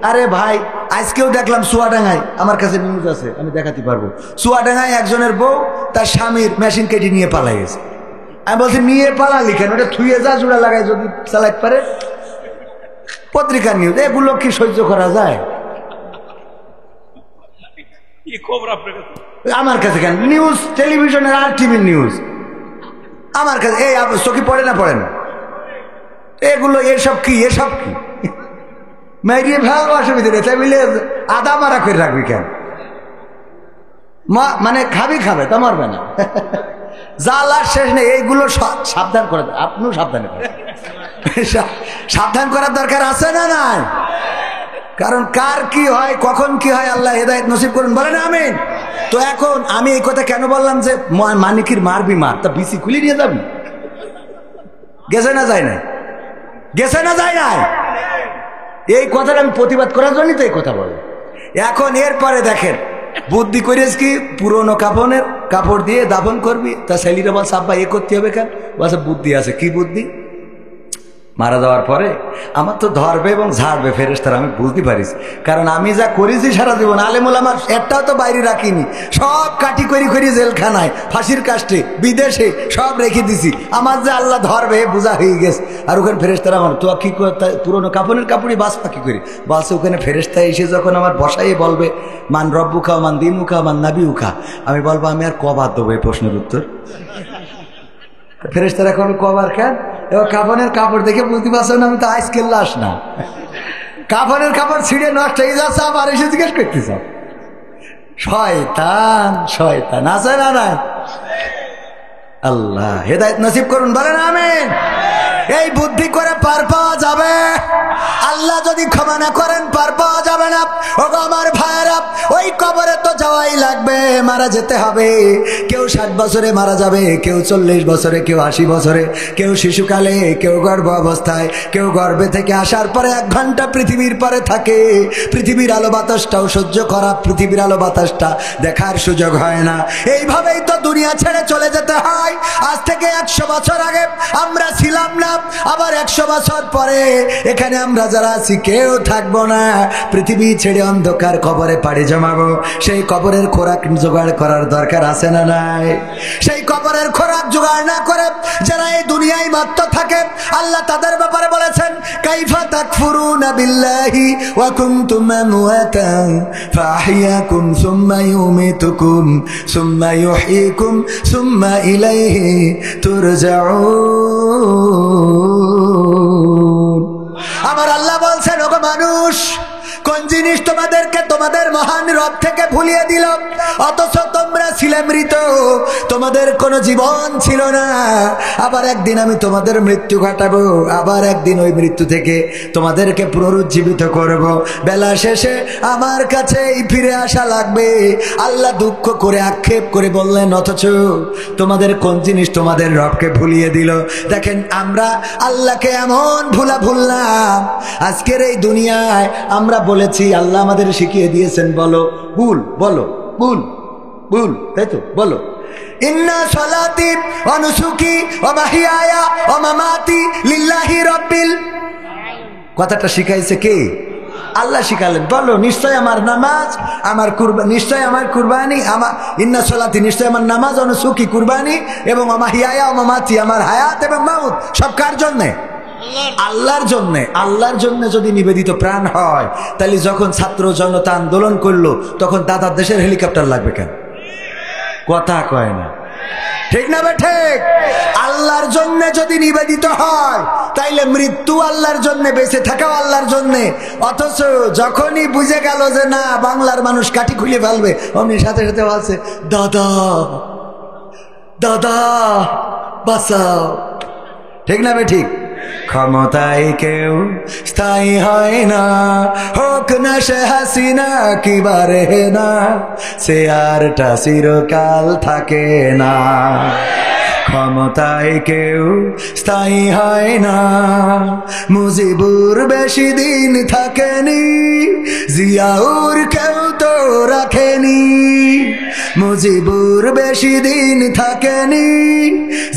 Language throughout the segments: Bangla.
আরে ভাই আজকেও দেখলাম চুয়াডাঙ্গায়, আমার কাছে নিউজ আছে, আমি দেখাতে পারবো। চুয়াডাঙ্গায় একজনের বউ তার স্বামীর মেশিন কেটে নিয়ে পালাই গেছে। আমি বলছি নিয়ে পালালি কেন, ওটা থুয়ে যা, জোড়া লাগাই যদি চালাইতে পারে। পত্রিকার নিউজ, এগুলো কি সহ্য করা যায়? আমার কাছে কেন নিউজ, টেলিভিশনের আর টিভির নিউজ আমার কাছে। এই চোখে পড়ে না, পড়ে না এগুলো? এসব কি, এসব কি মাইরিয়ে ভালো অসুবিধা নেই, তাই বলে আদা মারা করে রাখবি কেন? মানে খাবি, খাবে তা মারবে না। জ্বালার শেষ নেই। এইগুলো সাবধান করে, আপনিও সাবধানে করেন। সাবধান করার দরকার আছে না নাই? কারণ কার কি হয়, কখন কি হয়, আল্লাহ হেদায়েত নসিব করুন, বলেন আমিন। তো এখন আমি এই কথা কেন বললাম যে মানিকির মারবি মার, তা বিসি খুলে নিয়ে যাবি? গেছে না যায় না, গেছে না যায় না, এই কথাটা আমি প্রতিবাদ করার জন্যই তো এই কথা বলে। এখন এরপরে দেখেন বুদ্ধি করিস কি, পুরনো কাপড় দিয়ে দাফন করবি, তা ছেলেরা বলছে আব্বা এ করতে হবে কেন? বলছে বুদ্ধি আছে। কি বুদ্ধি? মারা যাওয়ার পরে আমার তো ধরবে এবং ঝাড়বে ফেরেশতারা, আমি বুঝতে পারিস। কারণ আমি যা করেছি সারা জীবন, আলেমুল আমার একটাও তো বাইরে রাখিনি, সব কাটি করি জেলখানায়, ফাঁসির কাস্টে, বিদেশে সব রেখে দিছি। আমার যে আল্লাহ ধরবে বোঝা হয়ে গেছে। আর ওখানে ফেরেশতারা আমার তো কি পুরোনো কাপড়ই বাস পাখি করি বলছে, ওখানে ফেরেশতা এসে যখন আমার বসাই বলবে মান রব্বুকা মান দিনুকা মান নাবিউকা, আমি বলবো আমি আর কবার দেবো এই প্রশ্নের উত্তর? ফেরেশতারা এখন কবার কেন? এবার কাফনের কাপড় দেখে বুঝতে পারছো না আমি তো আজকের লাশ না। কাফনের কাপড় ছিঁড়ে নষ্ট হয়ে যাচ্ছে, আবার এসে জিজ্ঞেস করতেছ। শয়তান, শয়তান আছে না নাই? আল্লাহ হেদায়েত নসিব করুন, বলেন আমিন। এই বুদ্ধি করে পার পাওয়া যাবে? আল্লাহ যদি ক্ষমা না করেন পার পাওয়া যাবে না। ওগো আমার ভাইয়েরা, ওই কবরে তো যাওয়াই লাগবে, মারা যেতে হবে। কেউ 60 বছরে মারা যাবে, কেউ 40 বছরে, কেউ 80 বছরে, কেউ শিশুকালে, কেউ গর্ভ অবস্থায়, কেউ গর্ভে থেকে আসার পরে 1 ঘন্টা পৃথিবীর পরে থাকে। পৃথিবীর আলো বাতাসটাও সহ্য করা, পৃথিবীর আলো বাতাসটা দেখার সুযোগ হয় না। এইভাবেই তো দুনিয়া ছেড়ে চলে যেতে হয়। আজ থেকে 100 বছর আগে আমরা ছিলাম না, আবার 100 বছর পরে এখানে আমরা যারা আছি কেউ থাকবো না। পৃথিবী ছেড়ে অন্ধকার কবরে পাড়ি জমাবো। সেই কবরের খোরাক জোগাড় করার দরকার আছে না নাই? সেই কবরের খোরাক জোগাড় না করে যারা এই দুনিয়ায় মাত্র থাকে, আল্লাহ তাদের ব্যাপারে বলেছেন কাইফা তাকফুরুনা বিল্লাহি ওয়া কুনতুম আমওয়াতান ফাআহইয়াকুম সুম্মা ইউমিতুকুম সুম্মা ইউহয়িকুম সুম্মা ইলাইহি তুরজাউন। আমার আল্লাহ বলছেন ওগো মানুষ, কোন জিনিস তোমাদেরকে তোমাদের মহান রব থেকে ভুলিয়ে দিল? অথচ তোমরা ছিলে মৃত, তোমাদের কোনো জীবন ছিল না। আবার একদিন আমি তোমাদের মৃত্যু ঘটাবো, আবার একদিন ওই মৃত্যু থেকে তোমাদেরকে পুনরুজ্জীবিত করব। বেলা শেষে আমার কাছেই ফিরে আসা লাগবে। আল্লাহ দুঃখ করে আক্ষেপ করে বললেন, অথচ তোমাদের কোন জিনিস তোমাদের রবকে ভুলিয়ে দিল? দেখেন আমরা আল্লাহকে এমন ভুললাম। আজকের এই দুনিয়ায় আমরা বলেছি, আল্লাহ আমাদের শিখিয়ে দিয়েছেন, বলো ভুল, বলো ভুল, ভুল, তাই তো বলো ইন্না সলাতি ওয়া নুসুকি ওয়া মাহিয়ায়া ওয়া মামাতি লিল্লাহি রাব্বিল। কথাটা শিখাইছে কে? আল্লাহ শিখালেন। বলো নিশ্চয় আমার নামাজ, আমার কুরবানি, নিশ্চয় আমার কুরবানি, আমার ইন্না সলাতি, নিশ্চয় আমার নামাজ, ওয়া নুসুকি কুরবানি, এবং ওয়া মাহিয়ায়া ওয়া মামাতি, আমার হায়াত এবং মাউত সব কার জন্য? আল্লাহর জন্য। আল্লাহর জন্য যদি নিবেদিত প্রাণ হয়, তাহলে যখন ছাত্র জনতা আন্দোলন করলো তখন দাদার দেশের হেলিকপ্টার লাগবে কেন? কথা কয় না, ঠিক না বে ঠিক? আল্লাহর জন্য যদি নিবেদিত হয় তাইলে মৃত্যু আল্লাহর জন্য, বেঁচে থাকাও আল্লাহর জন্য। অথচ যখনই বুঝে গেল যে না বাংলার মানুষ কাঠি খুলে ফেলবে, অমনি সাথে সাথে বলছে দাদা দাদা বাঁচাও, ঠিক না বে ঠিক? ক্ষমতায় কেউ স্থায়ী হয় না, হোক না সে হাসিনা কি বারে না, সে আরটা চিরকাল থাকে না। ক্ষমতায় কেউ স্থায়ী হয় না, মুজিবুর বেশি দিন থাকেনি, জিয়াউর কেউ তো রাখেনি, মুজিবুর বেশি দিন থাকেনি,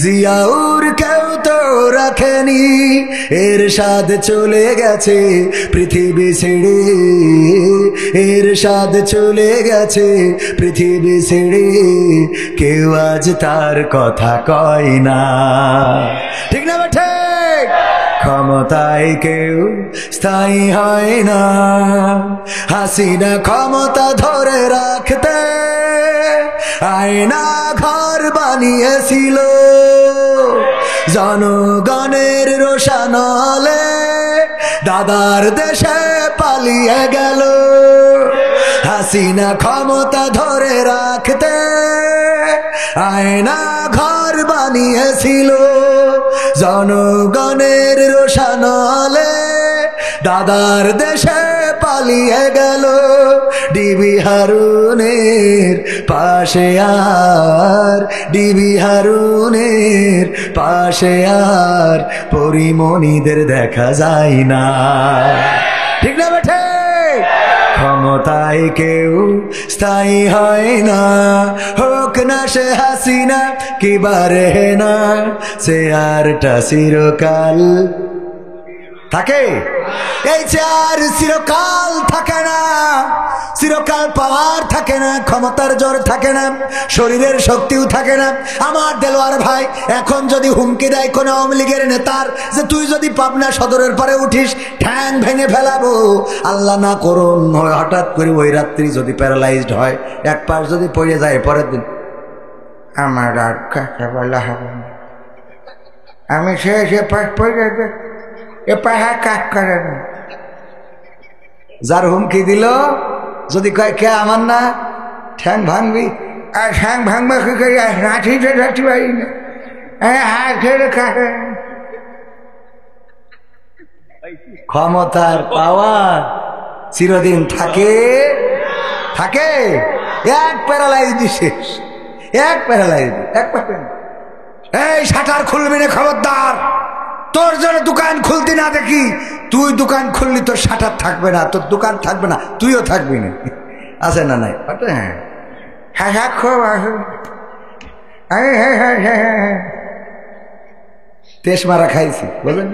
জিয়াউর কেউ তো রাখেনি। এরশাদ চলে গেছে পৃথিবী ছেড়ে, এরশাদ চলে গেছে পৃথিবী ছেড়ে, কেউ আজ তার কথা কয় না। ঠিক না বেঠে? ক্ষমতায় কেউ স্থায়ী হয় না। হাসিনা ক্ষমতা ধরে রাখতে আয়না ঘর বানিয়েছিল, জনগণের রোশানলে দাদার দেশে পালিয়ে গেল। হাসিনা ক্ষমতা ধরে রাখতে আয়না ঘর বানিয়েছিল, জনগণের রোশানলে দাদার দেশে পালিয়ে গেল। ডিবি হারুনের পাশে আর, ডিবি হারুনের পাশে আর পরিমণিদের দেখা যায় না। ঠিক না বেঠে? ক্ষমতায় কেউ স্থায়ী হয় না, হোক না সে হাসিনা কিবা রেহেনা, চেয়ারটা চিরকাল থাকে। এই চেয়ার চিরকাল থাকে না, চিরকাল পাওয়ার থাকে না, ক্ষমতার জোর থাকে না, শরীরের শক্তিও থাকে না। আমার দেলোয়ার ভাই এখন যদি হুমকি দেয় কোন আওয়ামী লীগের নেতার যে তুই যদি পাবনা সদরের পরে উঠিস ঠ্যাং ভেঙে ফেলাবো, আল্লাহ না করুন হঠাৎ করে ওই রাত্রি যদি প্যারালাইজড হয়, এক পাশ যদি পড়ে যায়, পরের দিন আমার আর কাকে বলা হবে না, আমি সে পাশ পড়ে এ পাহা কাজ করে না। যার হুমকি দিল যদি কয় কে আমার না, ঠ্যাং ভাঙবি। আর ঠ্যাং ভাঙবা কি করে? লাঠিতে ধরতে পারি না, হাত ধরে কাটে। ক্ষমতার পাওয়ার চিরদিন থাকে থাকে, এক প্যারালাইজ শেষ, এক প্যারালাইজ, এক প্যারালাইজ। এই শাটার খুলবি না খবরদার, তোর জন্য দোকান খুলতে না দেখি, তুই দোকান খুললি তোর শাটার থাকবে না, তোর দোকান থাকবে না, তুইও থাকবি না। আছে না নাই? হ্যাঁ খুব তেজ মারা খাইছি, বলেন।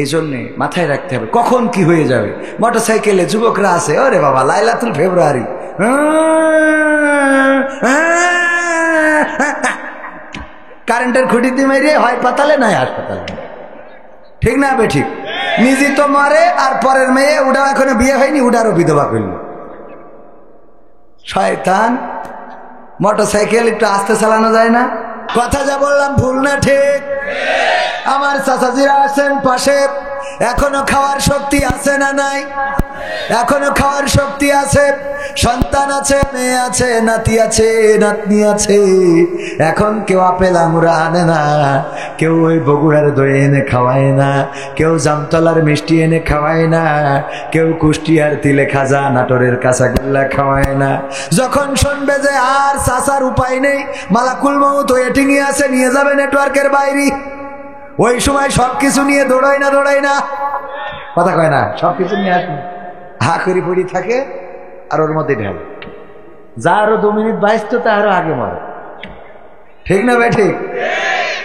এই জন্যে মাথায় রাখতে হবে কখন কি হয়ে যাবে। মোটর সাইকেলে যুবকরা আছে, ওরে বাবা লাইলাতুল ফেব্রুয়ারি, কারেন্টের খুঁটি দিয়ে মেরে হয় পাতালে নাই হাসপাতালে। ঠিক না বে? ঠিক। নিজে তো মরে আর পরের মেয়ে, উডা এখনো বিয়ে হয়নি, উডারও বিধবা করল। শয়তান। মোটর সাইকেল একটু আস্তে চালানো যায় না? কথা যা বললাম ভুল না ঠিক? আমার চাচাজিরা আছেন পাশে, এখনো খাওয়ার শক্তি আছে না নাই? এখনো খাওয়ার শক্তি আছে, সন্তান আছে, মেয়ে আছে, নাতি আছে, নাতনি আছে। এখন কেউ আপেল আঙুর আনে না, কেউ ওই বগুড়ার দই এনে খাওয়ায় না, কেউ জামতলার মিষ্টি এনে খাওয়ায় না, কেউ কুষ্টিয়ার তিলে খাজা নাটোরের কাঁচাগোল্লা খাওয়ায় না। যখন শুনবে যে আর চাচার উপায় নেই, মালাকুল মউত ওয়েটিংয়ে আছে, নিয়ে যাবে নেটওয়ার্কের বাইরে, ওই সময় সবকিছু নিয়ে দৌড়ায় না, দৌড়ায় না, কথা কয় না, সবকিছু নিয়ে আসবে, হা করি পড়ি থাকে আর ওর মধ্যে ঢেল। যারও 2 মিনিট বাইস্ত তারও আগে মারে। ঠিক না ভাই? ঠিক।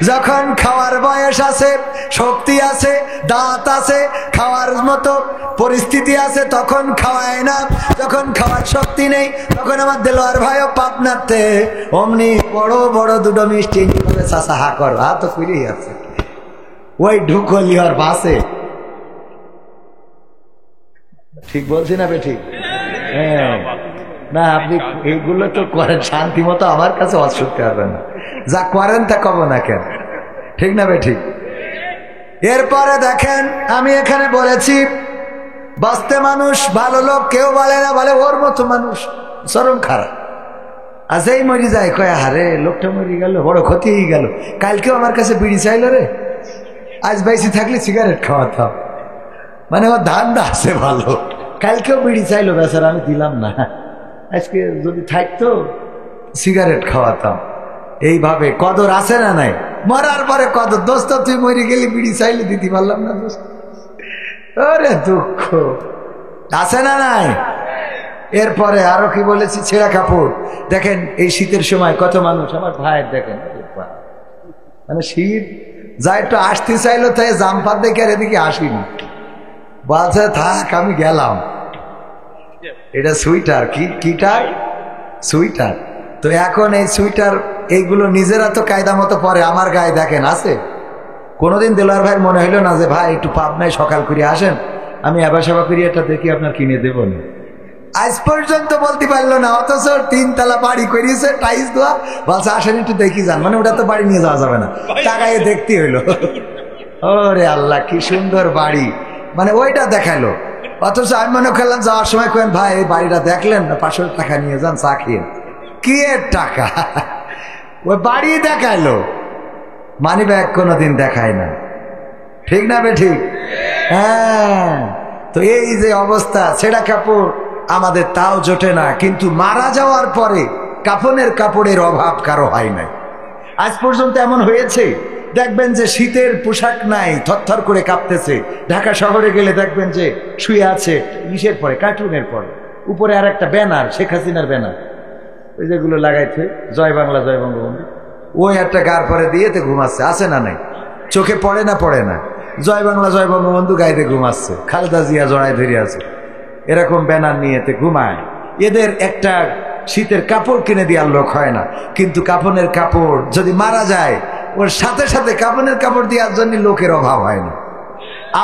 যখন খাওয়ার বয়স আছে, শক্তি আছে, দাঁত আছে, খাওয়ার মতো পরিস্থিতি আছে, তখন খাওয়ায় না। যখন খাওয়ার শক্তি নেই, তখন আমার দেলোয়ার ভাইও পাবনাতে অমনি বড় বড় 2টো মিষ্টি চাষা হা কর, হা তো করেই আছে, ওই ঢুকলি আর বাসে। ঠিক বলছি না বে? ঠিক। হ্যাঁ না, আপনি এইগুলো তো করেন শান্তি মতো, আমার কাছে অসুবিধা হবে না, যা করেন তা কব না কেন? ঠিক না বে? ঠিক। এরপরে দেখেন, আমি এখানে বলেছি বাঁচতে মানুষ ভালো লোক কেউ বলে না, বলে ওর মতো মানুষ চরম খারাপ। আজ এই মরি যায়, কয় হারে লোকটা মরি গেল, বড় ক্ষতি হয়ে গেল। কালকেও আমার কাছে বিড়ি চাইল রে, আজ বাইসি থাকলে সিগারেট খাওয়াতাম, মানে ওর ধান্দা আছে ভালো। কালকেও বিড়ি চাইলো, বেচারা আমি দিলাম না, আজকে যদি থাকতো সিগারেট খাওয়াতাম। এইভাবে কদর আছে না নাই? মরার পরে কদর। দোস্ত তুই মরে গেলি, বিড়ি চাইলে দিতে পারলাম না, দোস্ত, ওরে দুঃখ আছে না নাই? এরপরে আরো কি বলেছি, ছেঁড়া কাপড়। দেখেন এই শীতের সময় কত মানুষ, আমার ভাইয়ের দেখেন, মানে শীত যা একটু আসতে চাইলো তাই জাম্পার দেখে আর এদিকে আসিনি, বলছে থাক আমি গেলাম। এটা সুইটার, কিটার সুইটার। তো এখন এই সুইটার এইগুলো নিজেরা তো কায়দা মতো পরে, আমার গায়ে দেখেন আছে। কোনোদিন দেলোয়ার ভাইয়ের মনে হইলো না যে ভাই একটু পাবনায় সকাল করে আসেন, আমি আবার সেবা করি, এটা দেখি আপনার কিনে দেবো না? আজ পর্যন্ত বলতে পারলো না, অথচ 3 তলা বাড়ি করিয়েছে, টাইলস দেওয়া, বলছে আসেন একটু দেখি যান, মানে ওটা তো বাড়ি নিয়ে যাওয়া যাবে না, টাকায় দেখতে হইলো। ওরে আল্লাহ কি সুন্দর বাড়ি, মানে ওইটা দেখাইলো। অথচ আমি মনে করলাম যাওয়ার সময় কেন ভাই এই বাড়িটা দেখলেন না, 500 টাকা নিয়ে যান চা খেয়ে, কি এর টাকা, ওই বাড়ি দেখাইলো, মানি ব্যাগ কোনোদিন দেখায় না, ঠিক না বে ঠিক? হ্যাঁ। তো এই যে অবস্থা, ছেঁড়া কাপড় আমাদের তাও জোটে না, কিন্তু মারা যাওয়ার পরে কাফনের কাপড়ের অভাব কারো হয় নাই। আজ পর্যন্ত এমন হয়েছে, দেখবেন যে শীতের পোশাক নাই, থরথর করে কাঁপতেছে। ঢাকা শহরে গেলে দেখবেন যে শুয়ে আছে ইসের পরে, কার্টুনের পরে, উপরে আর একটা ব্যানার, শেখ হাসিনার ব্যানার, ওই যেগুলো লাগাইছে জয় বাংলা জয় বঙ্গবন্ধু, ওই একটা গার পরে দিয়েতে ঘুমাচ্ছে, আছে না নাই? চোখে পড়ে না? পড়ে না? জয় বাংলা জয় বঙ্গবন্ধু গাইতে ঘুমাচ্ছে, খালেদা জিয়া জড়ায় ধরে আছে, এরকম ব্যানার নিয়েতে ঘুমায়। এদের একটা শীতের কাপড় কিনে দেওয়ার লোক হয় না, কিন্তু কাফনের কাপড় যদি মারা যায় ওর সাথে সাথে কাফনের কাপড় দেওয়ার জন্য লোকের অভাব হয় না।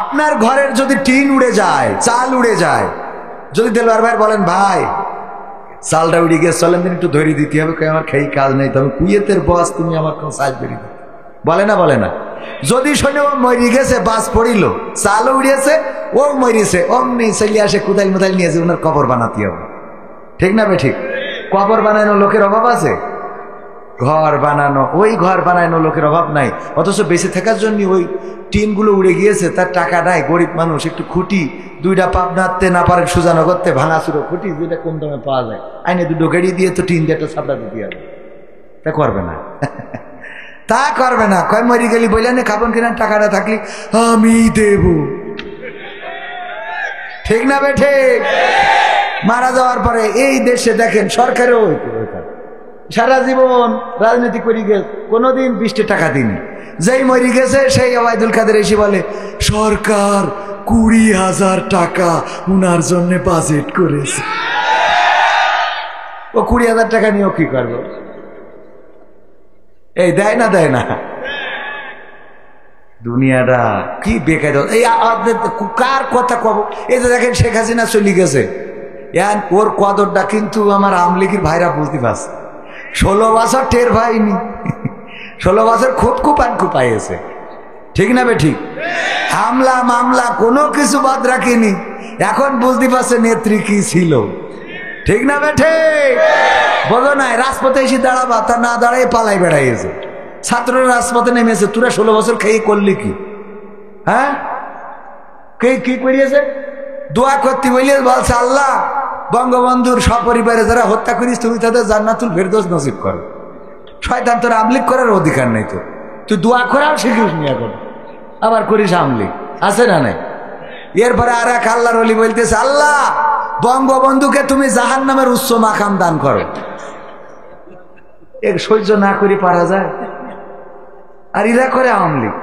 আপনার ঘরের যদি টিন উড়ে যায়, চাল উড়ে যায়, যদি দেলোয়ার ভাই বলেন ভাই চালটা উড়ে গিয়ে চলেন দিন একটু ধরে দিতে হবে, আমার খেয়ে কাজ নেই, তবে কুয়েতের বস তুমি আমার কোন সাজ বেরিয়ে দিতে, বলে না? বলে না? যদি শোনে ও মরি গেছে, বাস পড়িল, চালও উড়িয়েছে, ও মরিয়েছে, অমনি চলে আসে কোদাল মোদাল নিয়েছে, ওনার কবর বানাতে হবে, ঠিক না বে ঠিক? কবর বানানো লোকের অভাব আছে? ঘর বানানো, ওই ঘর বানানো লোকের অভাব নাই, অথচ বেঁচে থাকার জন্য ওই টিনগুলো উড়ে গিয়েছে, তার টাকা নাই, গরিব মানুষ, একটু খুঁটি 2টা পাবনাতে না পারে সুজানো করতে, ভাঙাচুরো খুঁটি যেটা কম দামে পাওয়া যায়, আইনে 2 গাড়ি দিয়ে তো টিন দিয়ে একটা ছাপড়া দিতে হবে, তা করবে না। তা করবে না, কয় মরি গেলি বললেন খাবন কিনা, টাকাটা থাকলি আমি দেব, ঠিক না বে ঠিক? মারা যাওয়ার পরে এই দেশে দেখেন সরকারেও সারা জীবন রাজনীতি করে গেছে, কোনোদিন 20 টাকা দিনি, যেই মরি গেছে সেই ওবায়দুল কাদের এসে বলে সরকার 20,000 টাকা উনার জন্য বাজেট করেছে। ও 20,000 টাকা নিয়েও কি করবো? এই দেয় না, দেয় না। দুনিয়াটা কি বেকার, এই কার কথা কব? এই যে দেখেন শেখ হাসিনা চলে গেছে, ওর কদরটা কিন্তু আমার আওয়ামী লীগের ভাইরা বুঝতে পারছে। 16 বছর টের পাইনি, 16 বছর খুব পাইছে, ঠিক না বে ঠিক? হামলা মামলা কোনো কিছু বাদ রাখিনি, এখন বুঝতে পারছে নেত্রী কি ছিল, ঠিক না বে ঠিক? বোঝো নাই? রাজপথে এসে দাঁড়াবা, তা না দাঁড়াই পালাই বেড়াইছে, ছাত্ররা রাজপথে নেমেছে, তোরা 16 বছর খেয়ে করলি কি? হ্যাঁ, কি করিয়েছে? দোয়া করতে বলিয়ে বলছে আল্লাহ বঙ্গবন্ধুর সপরিবারে যারা হত্যা করিস তুমি তাদের জান্নাতুল ফেরদৌস নসিব করো। শয়তান তোর আমলিক করার অধিকার নেই, তো তুই দোয়া করাও শিখিস নিয়ে কর, আবার করিস আমলিক, আছে না নাই? এরপরে আর এক আল্লাহর ওলি বলতেছে আল্লাহ বঙ্গবন্ধুকে তুমি জাহান্নামের উচ্চ মাকাম দান করো। এর সহ্য না করে পারা যায়? আর ইরা করে আওয়ামী লীগ,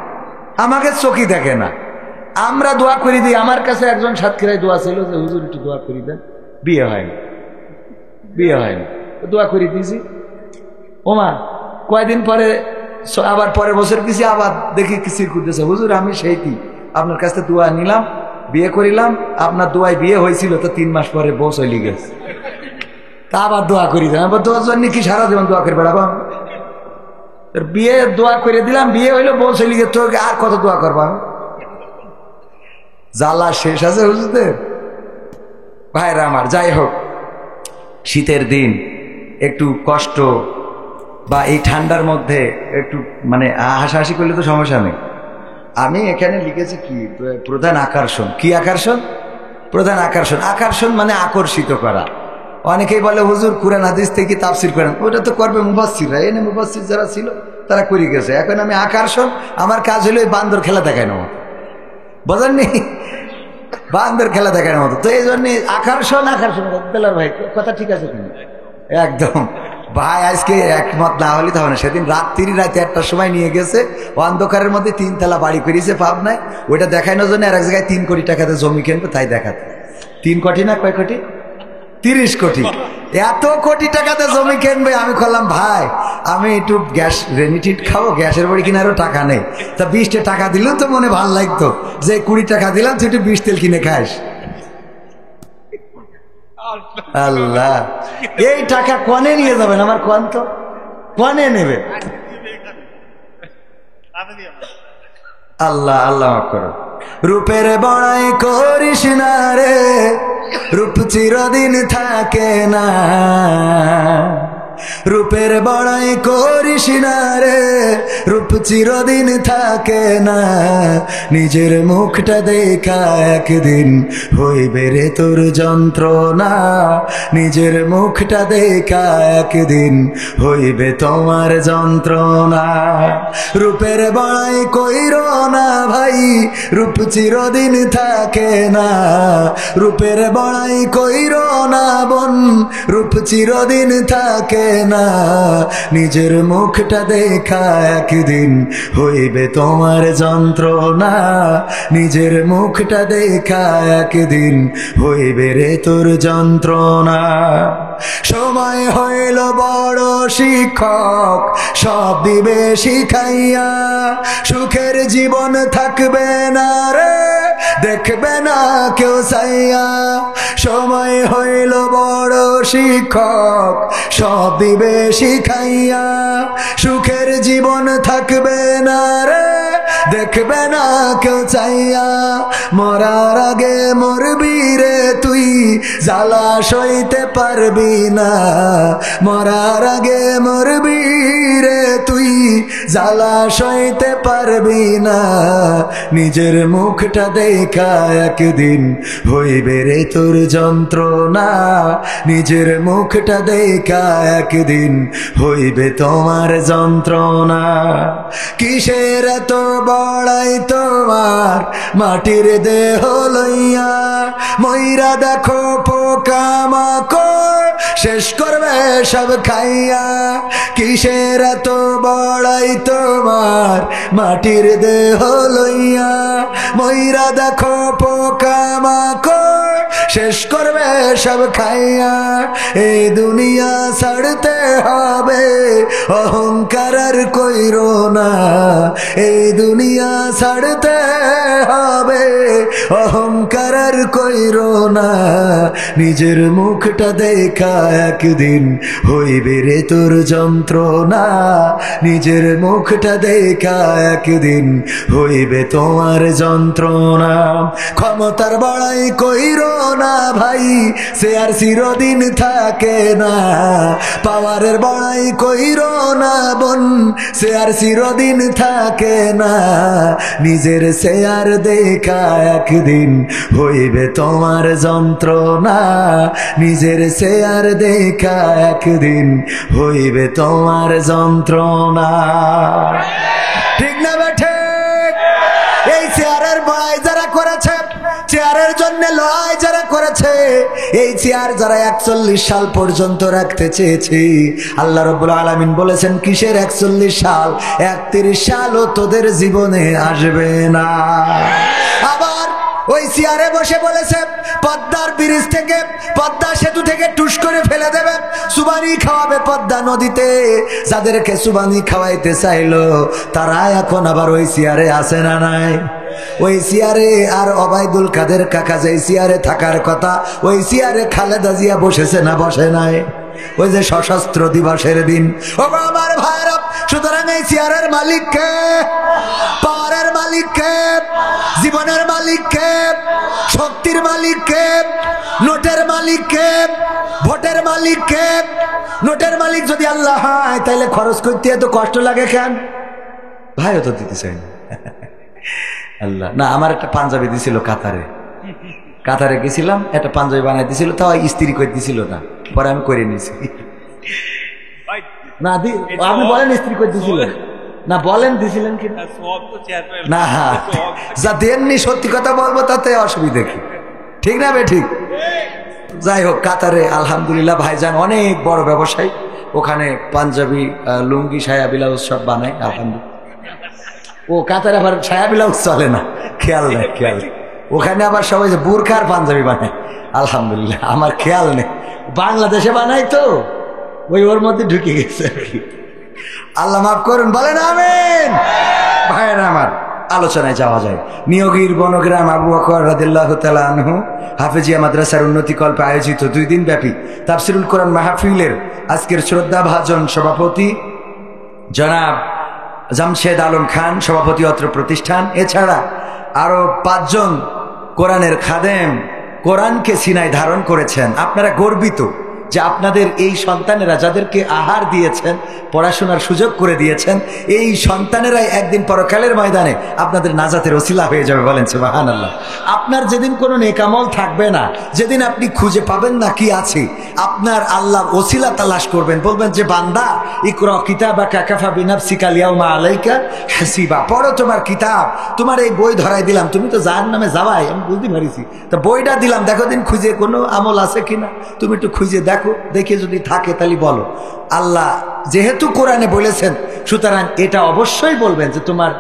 আমাকে চোখই দেখে না, আমরা দোয়া করি দিই। আমার কাছে একজন সাতক্ষীরায় দোয়া ছিল যে হুজুর একটু দোয়া করি দেন, বিয়ে হয়নি, দোয়া করে দিয়েছি। ওমা কয়দিন পরে আবার পরের বছর কিছু আবার দেখি কিছু করতেছে, হুজুর আমি সেই কি আপনার কাছে দোয়া নিলাম, বিয়ে করিলাম, আপনার দোয়ায় বিয়ে হয়েছিল, তো 3 মাস পরে বউ চলে গেছে, তা আবার দোয়া করি দেন। আবার দোয়ার জন্য কি সারা জীবন দোয়া করে বেড়াবো? বিয়ে দোয়া করে দিলাম, বিয়ে হইলো, বউ চলে গেছে, তোকে আর কত দোয়া করবা? জ্বালা শেষ আছে হুজুরদের। ভাইরা আমার, যাই হোক, শীতের দিন একটু কষ্ট বা এই ঠান্ডার মধ্যে একটু মানে হাসাহাসি করলে তো সমস্যা নেই। আমি এখানে লিখেছি কি প্রধান আকর্ষণ, কি আকর্ষণ? প্রধান আকর্ষণ, আকর্ষণ মানে আকর্ষিত করা। অনেকেই বলে হুজুর কুরআন হাদিস থেকে তাফসির করেন, ওটা তো করবে মুফাসসিররা, এনে মুফাসসির যারা ছিল তারা করে গেছে। এখন আমি আকর্ষণ, আমার কাজ হলো এই বান্দর খেলা দেখায় না, বোঝেননি? বান্দর খেলা দেখার মতো। তো এই জন্য আকর্ষণ বেলার ভাই কথা ঠিক আছে কিন্তু একদম ভাই আজকে একমত না হলে তো হবে না। সেদিন রাতে 1টার সময় নিয়ে গেছে অন্ধকারের মধ্যে 3 তলা বাড়ি করেছে পাবনায়। ওইটা দেখানোর জন্য আর এক জায়গায় 3 কোটি টাকাতে জমি কিনবে তাই দেখাতে। 3 কোটি না কয় কোটি? 30 কোটি। এত কোটি টাকাতে জমি কিনবে। আমি করলাম ভাই আমি একটু গ্যাস রেনিটিট খাবো, গ্যাসের বাড়ি কেনারও টাকা নেই, তা 20 টাকা দিলেও তো মনে ভাল লাগতো যে 20 টাকা দিলাম তুই একটু 20 তেল কিনে খাস। আল্লাহ এই টাকা কনে নিয়ে যাবেন আমার কোন তো কনে নেবে? আল্লাহ আল্লাহ মাফ করো। রূপের বড়াই করিস না রে, রূপ চিরদিন থাকে না। রূপের বড়াই করিস না রে, রূপ চিরদিন থাকে না। নিজের মুখটা দেখা একদিন হইবে রে তোর যন্ত্রণা। নিজের মুখটা দেখা একদিন হইবে তোমার যন্ত্রণা। রূপের বড়াই কইরো না ভাই, রূপ চিরদিন থাকে না। রূপের বড়াই কইরো না বোন, রূপ চিরদিন থাকে না। নিজের মুখটা দেখা একদিন হইবে তোমার যন্ত্রণা। নিজের মুখটা দেখা একদিন হইবে রে তোর যন্ত্রণা। সময় হইল বড় শিক্ষক, সব দিবে শিখাইয়া। সুখের জীবন থাকবে না রে, দেখবে না কেউ চাইয়া। সময় হইল বড় শিক্ষক, সব দিবে শিখাইয়া। সুখের জীবন থাকবে না রে, দেখবে না কেউ চাইয়া। মরার আগে মরবি রে তুই, জ্বালা সইতে পারবি না। মরার আগে মরবি রে তুই, জ্বালা সইতে পারবি না। নিজের মুখটা দেখা একদিন হইবে রে তোর যন্ত্রণা। নিজের মুখটা দেখা একদিন হইবে তোমার যন্ত্রণা। কিসের এত বড়াই তোমার মাটির দেহ লইয়া। ময়রা দেখো পোকা মাকড় শেষ করবে সব খাইয়া। কিসের এত বড়াই তোমার মাটির দেহ লইয়া। ময়রা দেখো পোকা মাকড় শেষ করবে সব খাইয়া। এই দুনিয়া ছাড়তে হবে, অহংকার আর কইরো না। এই দুনিয়া ছাড়তে হবে, অহংকার আর কইরো না। নিজের মুখটা দেখা একদিন হইবে রে তোর যন্ত্রণা। নিজের মুখটা দেখা একদিন হইবে তোমার যন্ত্রণা। ক্ষমতার বড়াই কইরো না ভাই, সে আর চিরদিন থাকে না। পাওয়ারের বড়াই কইরো না বোন, সে আর চিরদিন থাকে না। নিজের শেয়ার দেখা একদিন হইবে তোমার যন্ত্রণা। নিজের শেয়ার দেখা একদিন হইবে তোমার যন্ত্রণা। ঠিক না বেঠে? এই চেয়ারের বড়াই যারা করেছে, চেয়ারের জন্য লড়াই যারা করেছে, এই চেয়ার যারা 41 সাল পর্যন্ত রাখতে চেয়েছে, আল্লাহ রাব্বুল আলামিন বলেছেন কিসের 41 সাল, 31 সালও তোদের জীবনে আসবে না। আবার ওই চেয়ারে বসে বলেছে পদ্মার ব্রিজ থেকে, পদ্মা সেতু থেকে টুস করে ফেলে দেবে, সুবানি খাওয়াবে পদ্মা নদীতে। যাদেরকে সুবানি খাওয়াইতে চাইলো তারা এখন আবার ওই চেয়ারে আসে না নাই? ওই চেয়ারে আর ওবায়দুল কাদের কাকা যে চেয়ারে থাকার কথা, ওই চেয়ারে খালেদা জিয়া বসেছে না বসে নাই? ওই যে সশস্ত্র দিবসের দিন। ও আমার ভাইরা, সুতরাং এই চেয়ারের মালিক কে? পাওয়ারের মালিক কে? জীবনের মালিক কে? শক্তির মালিক কে? নোটের মালিক কে? ভোটের মালিক কে? নোটের মালিক যদি আল্লাহ হয় তাহলে খরচ করতে এত কষ্ট লাগে কেন? ভাইও তো দিতে চাই না। আল্লাহ না, আমার একটা পাঞ্জাবি দিছিল কাতারে গেছিলাম, একটা পাঞ্জাবি বানাই দিছিল, তাও স্ত্রী করে দিছিল না, পরে আমি করে নিয়েছি। না আপনি বলেন স্ত্রী করে দিছিল না, বলেন দিছিলেন কি না? যা দেননি সত্যি কথা বলবো তাতে অসুবিধা কি? ঠিক না বে ঠিক? যাই হোক, কাতারে আলহামদুলিল্লাহ ভাইজান অনেক বড় ব্যবসায়ী, ওখানে পাঞ্জাবি লুঙ্গি সায়া ব্লাউজ সব বানায় আলহামদুলিল্লাহ। ও কাতারে আবার সায়া ব্লাউজ চলে না, খেয়াল নেই খেয়াল। ওখানে আবার সবাই যে বুরখার পাঞ্জাবি বানায় আলহামদুলিল্লাহ, আমার খেয়াল নেই। বাংলাদেশে বানাই তো ওই ওর মধ্যে ঢুকে গেছে। আল্লাহ মাফ করুন, বলেন আমিন। ভাইয়েরা আমার, আলোচনায় যাওয়া যায়। নিয়োগীর বনগ্রাম আবু বকর রাদিয়াল্লাহু তাআলা আনহু হাফেজিয়া মাদ্রাসার উন্নতিকল্পে আয়োজিত 2 দিন ব্যাপী তাফসিরুল কোরআন মাহফিলের আজকের শ্রদ্ধাভাজন সভাপতি জনাব জামশেদ আলম খান, সভাপতি অত্র প্রতিষ্ঠান। এছাড়া আরো 5 জন কোরআনের খাদেম কোরআনকে সিনায় ধারণ করেছেন। আপনারা গর্বিত যে আপনাদের এই সন্তানেরা, যাদেরকে আহার দিয়েছেন, পড়াশোনার সুযোগ করে দিয়েছেন, এই সন্তানেরাই একদিন পরকালের ময়দানে আপনাদের নাজাতের ওসিলা হয়ে যাবে। বলেন সুবহানাল্লাহ। আপনার যেদিন কোনো নেকামল থাকবে না, যেদিন আপনি খুঁজে পাবেন না কি আছে, আপনার আল্লাহর ওসিলা তালাশ করবেন, বলবেন যে বান্দা ইকরা কিতাবাকা কাফা বিনাফসিকা ইয়াউমা আলাইকা হাসিবা, পড়ো তোমার কিতাব, তোমার এই বই ধরাই দিলাম, তুমি তো জাহান্নামে যাবাই, আমি বুঝতে পারিছি, তো বইটা দিলাম, দেখো দিন খুঁজে কোনো আমল আছে কিনা, তুমি একটু খুঁজে দেখো, দেখে যদি থাকে তাহলে বলো। আল্লাহ যেহেতু কোরআনে বলেছেন, সুতরাং এটা অবশ্যই বলবেন যে তোমার,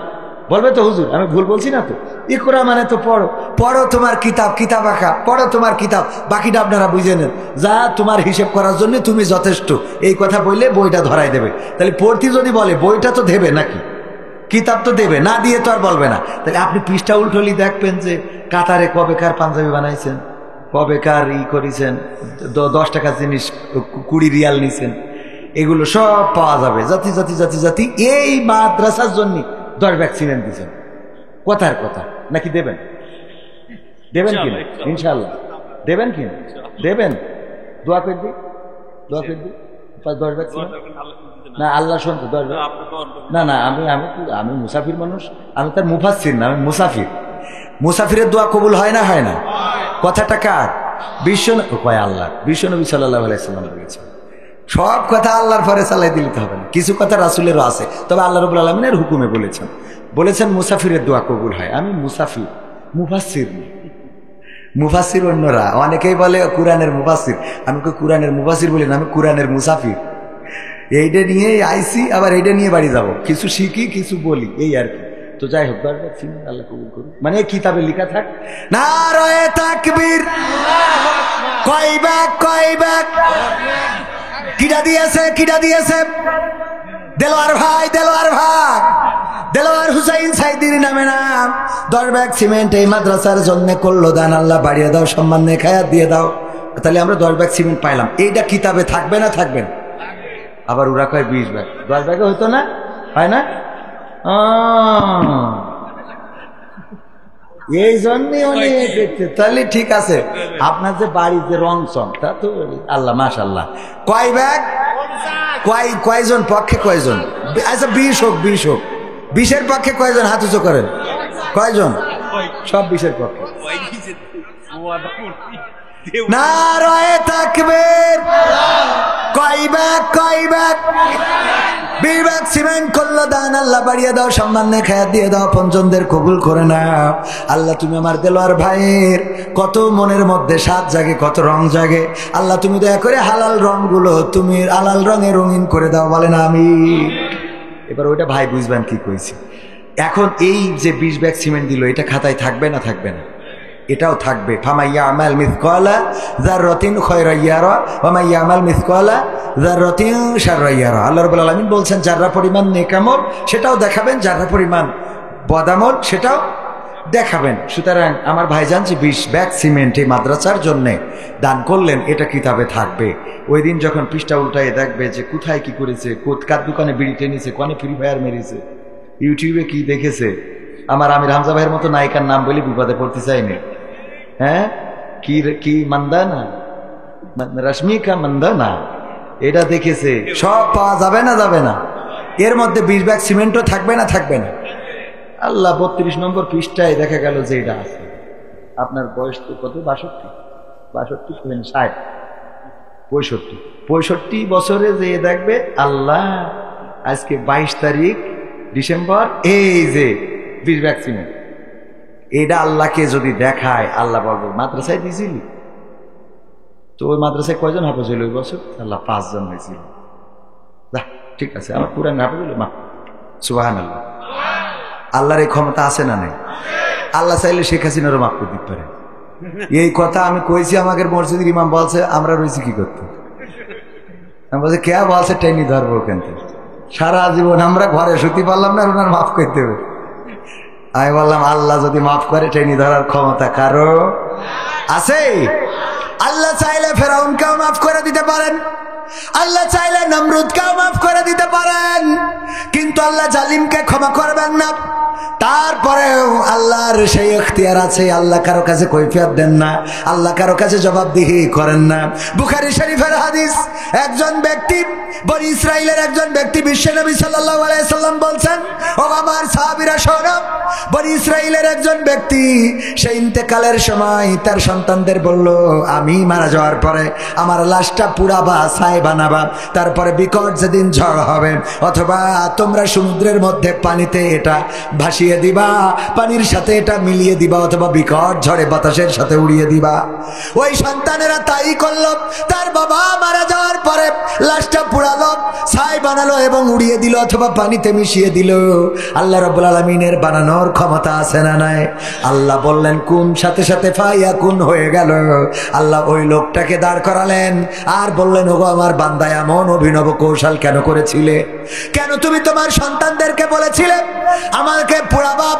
বলবে তো হুজুর আমি ভুল বলছি না তো, ইকরা মানে তো পড়ো, পড়ো তোমার কিতাব, কিতাব আঁকা, পড়ো তোমার কিতাব, বাকিটা আপনারা বুঝে নেন, যা তোমার হিসেব করার জন্য তুমি যথেষ্ট, এই কথা বললে বইটা ধরাই দেবে। তাহলে পড়তি যদি বলে বইটা তো দেবে নাকি, কিতাব তো দেবে না, দিয়ে তো আর বলবে না। তাহলে আপনি পৃষ্ঠা উল্টলি দেখবেন যে কাতারে কবেকার পাঞ্জাবি বানাইছেন, কবেকার করেছেন, 10 টাকার জিনিস 20 রিয়াল নিছেন, এগুলো সব পাওয়া যাবে। জাতি জাতি জাতি জাতি এই মাদ্রাসার জন্য 10 ব্যাগ সিমেন্ট দিচ্ছেন, কথার কথা নাকি দেবেন? দেবেন কিনা? ইনশাল্লাহ দেবেন কিনা? দেবেন, দোয়া করে দিই, দোয়া করে দিই 10 ব্যাগ সিমেন্ট। না আল্লাহ শুনতো 10 ব্যাগ, না না, আমি আমি আমি মুসাফির মানুষ, আমি তার মুফাসসির না, আমি মুসাফির। মুসাফিরের দোয়া কবুল হয় না হয় না? কথাটা কার? কয় আল্লাহ, বিশ্বনবী সাল্লাল্লাহু আলাইহি সাল্লাম বলেছেন। সব কথা আল্লাহর পরে চালাই দিতে হবে না, কিছু কথা রাসূলেরও আছে, তবে আল্লাহ রাব্বুল আলামিনের হুকুমে বলেছেন মুসাফিরের দোয়া কবুল হয়। আমি মুসাফির, মুফাসসির। মুফাসসির অন্যরা, অনেকেই বলে কোরআনের মুফাসসির, আমি কোরআনের মুফাসসির বলি না, আমি কোরআনের মুসাফির। এইটা নিয়ে আইসি, আবার এইটা নিয়ে বাড়ি যাব, কিছু শিখি কিছু বলি, এই আর কি। তো যাই হোক, আল্লাহ কবুল করুন। মানে কিতাবে লেখা থাক, নারায়ে তাকবীর, কয় ভাগ কয় ভাগ, কিডা দিয়েছে কিডা দিয়েছে? দেলোয়ার ভাই, দেলোয়ার ভাই, দেলোয়ার হুসাইন সাইদির নামে নাম। 10 ব্যাগ সিমেন্ট এই মাদ্রাসার জন্য করলো দান, আল্লাহ বাড়িয়ে দাও, সম্মান নিয়ে খায়াত দিয়ে দাও। তাহলে আমরা 10 ব্যাগ সিমেন্ট পাইলাম, এইটা কিতাবে থাকবে না থাকবে না? আবার ওরা কয় 20 ব্যাগ, 10 ব্যাগে হইতো না, হয় না? এই জন্যই অনেক দেখতে। তাহলে ঠিক আছে, আপনার যে বাড়িতে রং চং, তা তো আল্লাহ মাশাআল্লাহ। কয় ব্যাগ, কয়জন পক্ষে কয়জন? আচ্ছা 20 হোক, 20 হোক, 20-এর পক্ষে কয়জন হাত উঁচু করেন? কয়জন? সব 20-এর পক্ষে। নারায়ে তাকবীর, কয় ব্যাগ কয় ব্যাগ? 20 ব্যাগ সিমেন্ট করলো দান, আল্লাহ বাড়িয়ে দাও, সম্মান নিয়ে খায়াত দিয়ে দাও, পঞ্চমদের কবুল করে নাও। আল্লাহ তুমি আমার দেলোয়ার ভাইয়ের কত মনের মধ্যে স্বাদ জাগে, কত রং জাগে, আল্লাহ তুমি দয়া করে হালাল রংগুলো তুমি হালাল রঙে রঙিন করে দাও, বলেন আমিন। এবার ওইটা ভাই বুঝবেন কি কইছি। এখন এই যে 20 ব্যাগ সিমেন্ট দিল, এটা খাতায় থাকবে না থাকবে না? এটাও থাকবে। ফামাইয়া আমাল মিসকালা যাররাতিন খায়রান ইয়ারা ওয়া মাইয়া আমাল মিসকালা যাররাতিন শাররান ইয়ারা। আল্লাহ রাব্বুল আলামিন বলছেন, যারা পরিমাণ নেকামল সেটাও দেখাবেন, যারা পরিমাণ বদামল সেটাও দেখাবেন। সুতরাং আমার ভাইজান যে 20 ব্যাগ সিমেন্ট এই মাদ্রাসার জন্য দান করলেন, এটা কিতাবে থাকবে। ওই দিন যখন পৃষ্ঠা উল্টায় দেখবে যে কোথায় কি করেছে, কার দোকানে বিড়ি টেনেছে, কোনে ফ্রি ফায়ার মেরেছে, ইউটিউবে কি দেখেছে। আমার আমির হামজা ভাইয়ের মতো নায়িকার নাম বলে বিপদে পড়তে চাইনি। হ্যাঁ, কি মান্দানা, রশ্মিকা মান্দানা, এটা দেখেছে। সব পাওয়া যাবে না যাবে না? এর মধ্যে 20 ব্যাগ সিমেন্টও থাকবে না থাকবে না? আল্লাহ 32 নম্বর পৃষ্ঠায় দেখা গেল যে এটা আছে। আপনার বয়স তো কত? 62, 60, 65 বছরে যে দেখবে আল্লাহ আজকে 22 তারিখ ডিসেম্বর, এই যে 20 ব্যাগ সিমেন্ট, এটা আল্লাহকে যদি দেখায়, আল্লাহ বলবো মাদ্রাসায় দিয়েছিলি তো, ওই মাদ্রাসায় কয়জন হাফেজ হইল ওই বছর? আল্লাহ 5 জন হয়েছিল। ঠিক আছে, আমার পুরান হাফেজ হইল মাফ। সুবহানাল্লাহ। আল্লাহর এই ক্ষমতা আছে না নাই? আল্লাহ চাইলে শেখ হাসিনারও মাফ করে দিতে পারে। এই কথা আমি কইছি, আমাকে মসজিদের ইমাম বলছে আমরা রয়েছি কি করতে। আমি বলছি কে বলছে টেনি ধরবো কেন? সারা জীবন আমরা ঘরে শুতে পারলাম না, ওনার মাফ করতে হবে। আমি বললাম আল্লাহ যদি মাফ করে, টেনি ধরার ক্ষমতা কারো আছে? আল্লাহ চাইলে ফেরাউনকেও মাফ করে দিতে পারেন, আল্লাহ চাইলে নমরুদকেও মাফ করে দিতে পারেন, কিন্তু আল্লাহ জালিমকে ক্ষমা করবেন না। তারপরেও আল্লাহর সেই ইখতিয়ার আছে, আল্লাহ কারো কাছে কৈফিয়ত দেন না, আল্লাহ কারো কাছে জবাবদিহি করেন না। বুখারী শরীফের হাদিস, একজন ব্যক্তি, বনি ইসরাইলের একজন ব্যক্তি, বিশ্বনবী সাল্লাল্লাহু আলাইহি সাল্লাম বলছেন, ও আমার সাহাবীরা শোনো, বনি ইসরাইলের একজন ব্যক্তি সে ইন্তেকালের সময় তার সন্তানদের বলল, আমি মারা যাওয়ার পরে আমার লাশটা পুড়াবা, ছাই বানাবা, তারপরে বিকট যেদিন ঝড় হবে, অথবা তোমরা সমুদ্রের মধ্যে পানিতে এটা ভাসিয়ে দিবা, পানির সাথে এটা মিলিয়ে দিবা, অথবা বিকট ঝড়ে বাতাসের সাথে উড়িয়ে দিবা। ওই সন্তানেরা তাই করলো। তার বাবা মারা যাওয়ার পরে লাশটা পুড়ালো, ছাই বানালো এবং উড়িয়ে দিল, অথবা পানিতে মিশিয়ে দিল। আল্লাহ রাব্বুল আলামিনের বানানোর ক্ষমতা আছে না নাই? আল্লাহ বললেন কুন, সাথে সাথে ফাইয়া কুন হয়ে গেল। আল্লাহ ওই লোকটাকে দাঁড় করালেন আর বললেন, ওগো আমার বান্দা, এমন অভিনব কৌশল কেন করেছিলে? কেন তুমি তোমার সন্তানদেরকে বলেছিলে আমাকে পোড়াবা,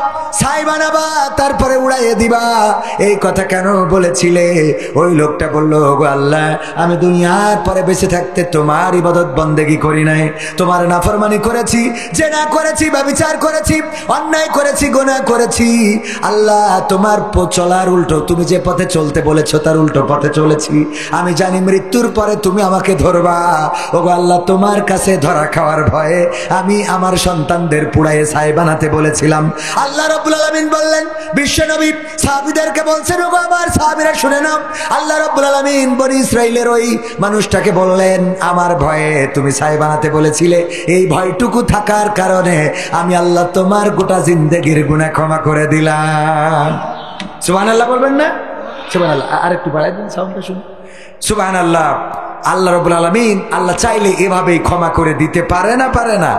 ছাই বানাবা, তারপরে উড়াইয়ে দিবা? এই কথা কেন বলেছিলে? ওই লোকটা বলল, ওগো আল্লাহ, আমি দুনিয়ার পরে বেঁচে থাকতে তোমার ইবাদত বন্দেগী করি নাই, তোমার নাফরমানি করেছি, জেনা করেছি, ব্যভিচার করেছি, অন্যায় করেছি, গুনাহ করেছি। আল্লাহ, তোমার চলার উল্টো, তুমি যে পথে চলতে বলেছো তার উল্টো পথে চলেছি। আমি জানি মৃত্যুর পরে তুমি আমাকে ধরবা। ওগো আল্লাহ, তোমার কাছে ধরা খাওয়ার ভয়ে আমি আমার সন্তানদের পুড়াইয়ে ছাই বানাতে বলেছিলাম। আল্লাহ রাব্বুল আলামিন বললেন, বিশ্বনবী সাহাবীদেরকে বলছেন, ওগো আমার সাহাবীরা শুনে নাও, আল্লাহ রাব্বুল আলামিন বনি ইসরাইলের ওই মানুষটাকে বললেন, আমার ভয়ে তুমি ছাই বানাতে বলেছিলে, এই ভয়টুকু থাকার কারণে আমি আল্লাহ তোমার গোটা জিন্দেগির গুনাহ ক্ষমা করে দিলাম। সুবহানাল্লাহ বলবেন না? সুবহানাল্লাহ। আর একটু বাড়াই দিন সাউন্ডটা শুনুন। সুবহানাল্লাহ। আল্লাহ রাব্বুল আলামিন আল্লাহ চাইলে এভাবেই ক্ষমা করে দিতে পারে না? পারে না?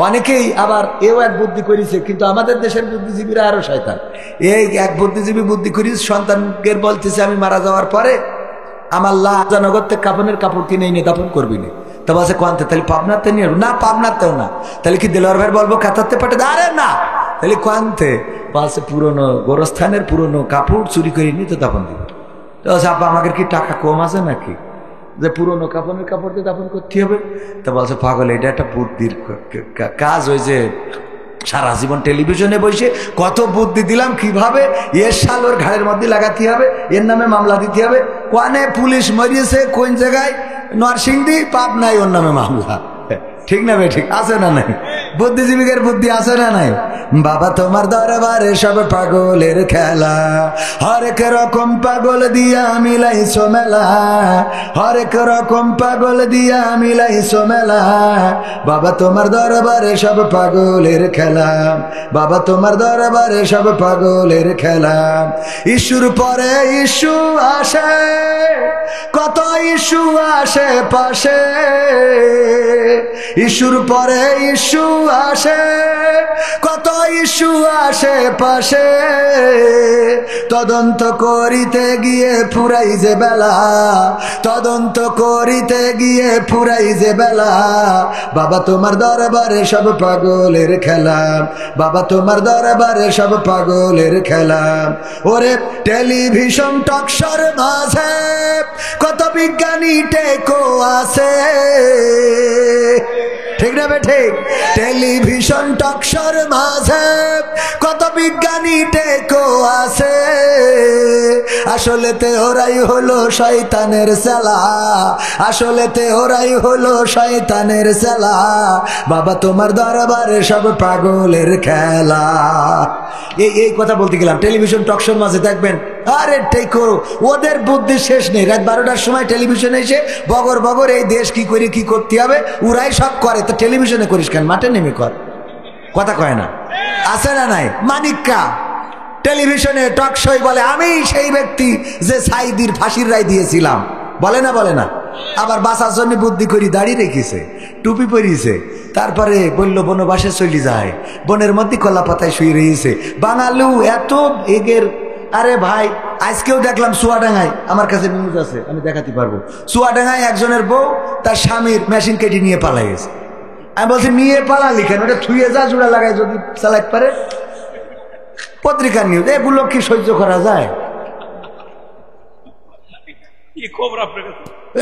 অনেকেই আবার এও এক বুদ্ধি করেছে, কিন্তু আমাদের দেশের বুদ্ধিজীবীরা আরো শয়তান। এই এক বুদ্ধিজীবী বুদ্ধি করিস, সন্তানকে বলতেছে আমি মারা যাওয়ার পরে আমার লাজানগর থেকে কাপড়ের কাপড় কিনে এনে দাফন করবি না। তো বলছে কোয়ান্তে, তাহলে পাবনাতে নিয়ে না, পাবনাতেও না, তাহলে কি দেলোয়ার ভাই বলবো কাতারতে পাঠে? আরে না, তাহলে কোয়ান্তে বলছে পুরনো গোরস্থানের পুরনো কাপড় চুরি করে নিয়ে তো দাফন দিবে। তো আপা আমাকে কি টাকা কম আছে নাকি যে পুরনো কাপড়ের কাপড় দিয়ে দাফন করতে হবে? তা বলছে পাগল, এটা একটা বুদ্ধির কাজ। ওই যে সারা জীবন টেলিভিশনে বসে কত বুদ্ধি দিলাম, কিভাবে এর শাল ওর ঘাড়ের মধ্যে লাগাতে হবে, এর নামে মামলা দিতে হবে, কোয়ানে পুলিশ মরিয়েছে, কোন জায়গায় নরসিংদী, পাবনায় ওর নামে মামলা। ঠিক না ভাই? ঠিক আছে না নাই? বুদ্ধিজীবীদের বুদ্ধি আছে না নাই? বাবা তোমার দরবারে সব পাগলের খেলা, হরেক রকম পাগল দিয়া মিলাইছো মেলা, হরেক রকম পাগল দিয়া মিলাইছো মেলা। বাবা তোমার দরবারে সব পাগলের খেলা, বাবা তোমার দরবারে সব পাগলের খেলা। ইস্যুর পরে ইস্যু আসে, কত ইস্যু আসে পাশে, ইস্যুর পরে ইস্যু আসে, কত ইস্যু আসে পাশে। তদন্ত করিতে গিয়ে ফুরাই যে বেলা, তদন্ত করিতে গিয়ে ফুরাই যে বেলা। বাবা তোমার দরবারে সব পাগলের খেলা, বাবা তোমার দরবারে সব পাগলের খেলা। ওরে টেলিভিশন টকশোর মাঝে কত বিজ্ঞানী টেকো আছে, ঠিক না বে ঠিক? টেলিভিশন টকশোর মাঝে কত বিজ্ঞানী টেকো আছে, আসলেতে ওরাই হলো শয়তানের চেলা, আসলেতে ওরাই হলো শয়তানের চেলা। বাবা তোমার দরবারে সব পাগলের খেলা। এই কথা বলতে গেলাম, টেলিভিশন টকশোর মাঝে দেখবেন, আরে টেকো, ওদের বুদ্ধি শেষ নেই। রাত 12টার সময় টেলিভিশনে এসে বগর বগর এই দেশ কি করে কি করতে হবে ওরাই সব করে। তো টেলিভিশনে করিস কেন? মাঠে নেমে কর। কথা কয় না? আছে না নাই? মানিক্কা টেলিভিশনে টক শোয় বলে আমি সেই ব্যক্তি যে সাইদির ফাঁসির রায় দিয়েছিলাম, বলে না। আবার বাঁচার জন্য বুদ্ধি করি দাড়ি রেখেছে, টুপি পরিয়েছে, তারপরে বলল বনবাসে চলে যায়, বনের মধ্যে কলা পাতায় শুয়ে রয়েছে। বাঙালু এত এগের। আরে ভাই, আজকেও দেখলাম চুয়াডাঙ্গায়, আমার কাছে নিউজ আছে, আমি দেখাতে পারবো। চুয়াডাঙ্গায় একজনের বউ তার স্বামীর মেশিন কেটে নিয়ে পালাই গেছে। আমি বলছি নিয়ে পালালি কেন? ওটা থুয়ে যা, জোড়া লাগায় যদি চালাইতে পারে। পত্রিকার নিউজ, এগুলো কি সহ্য করা যায়?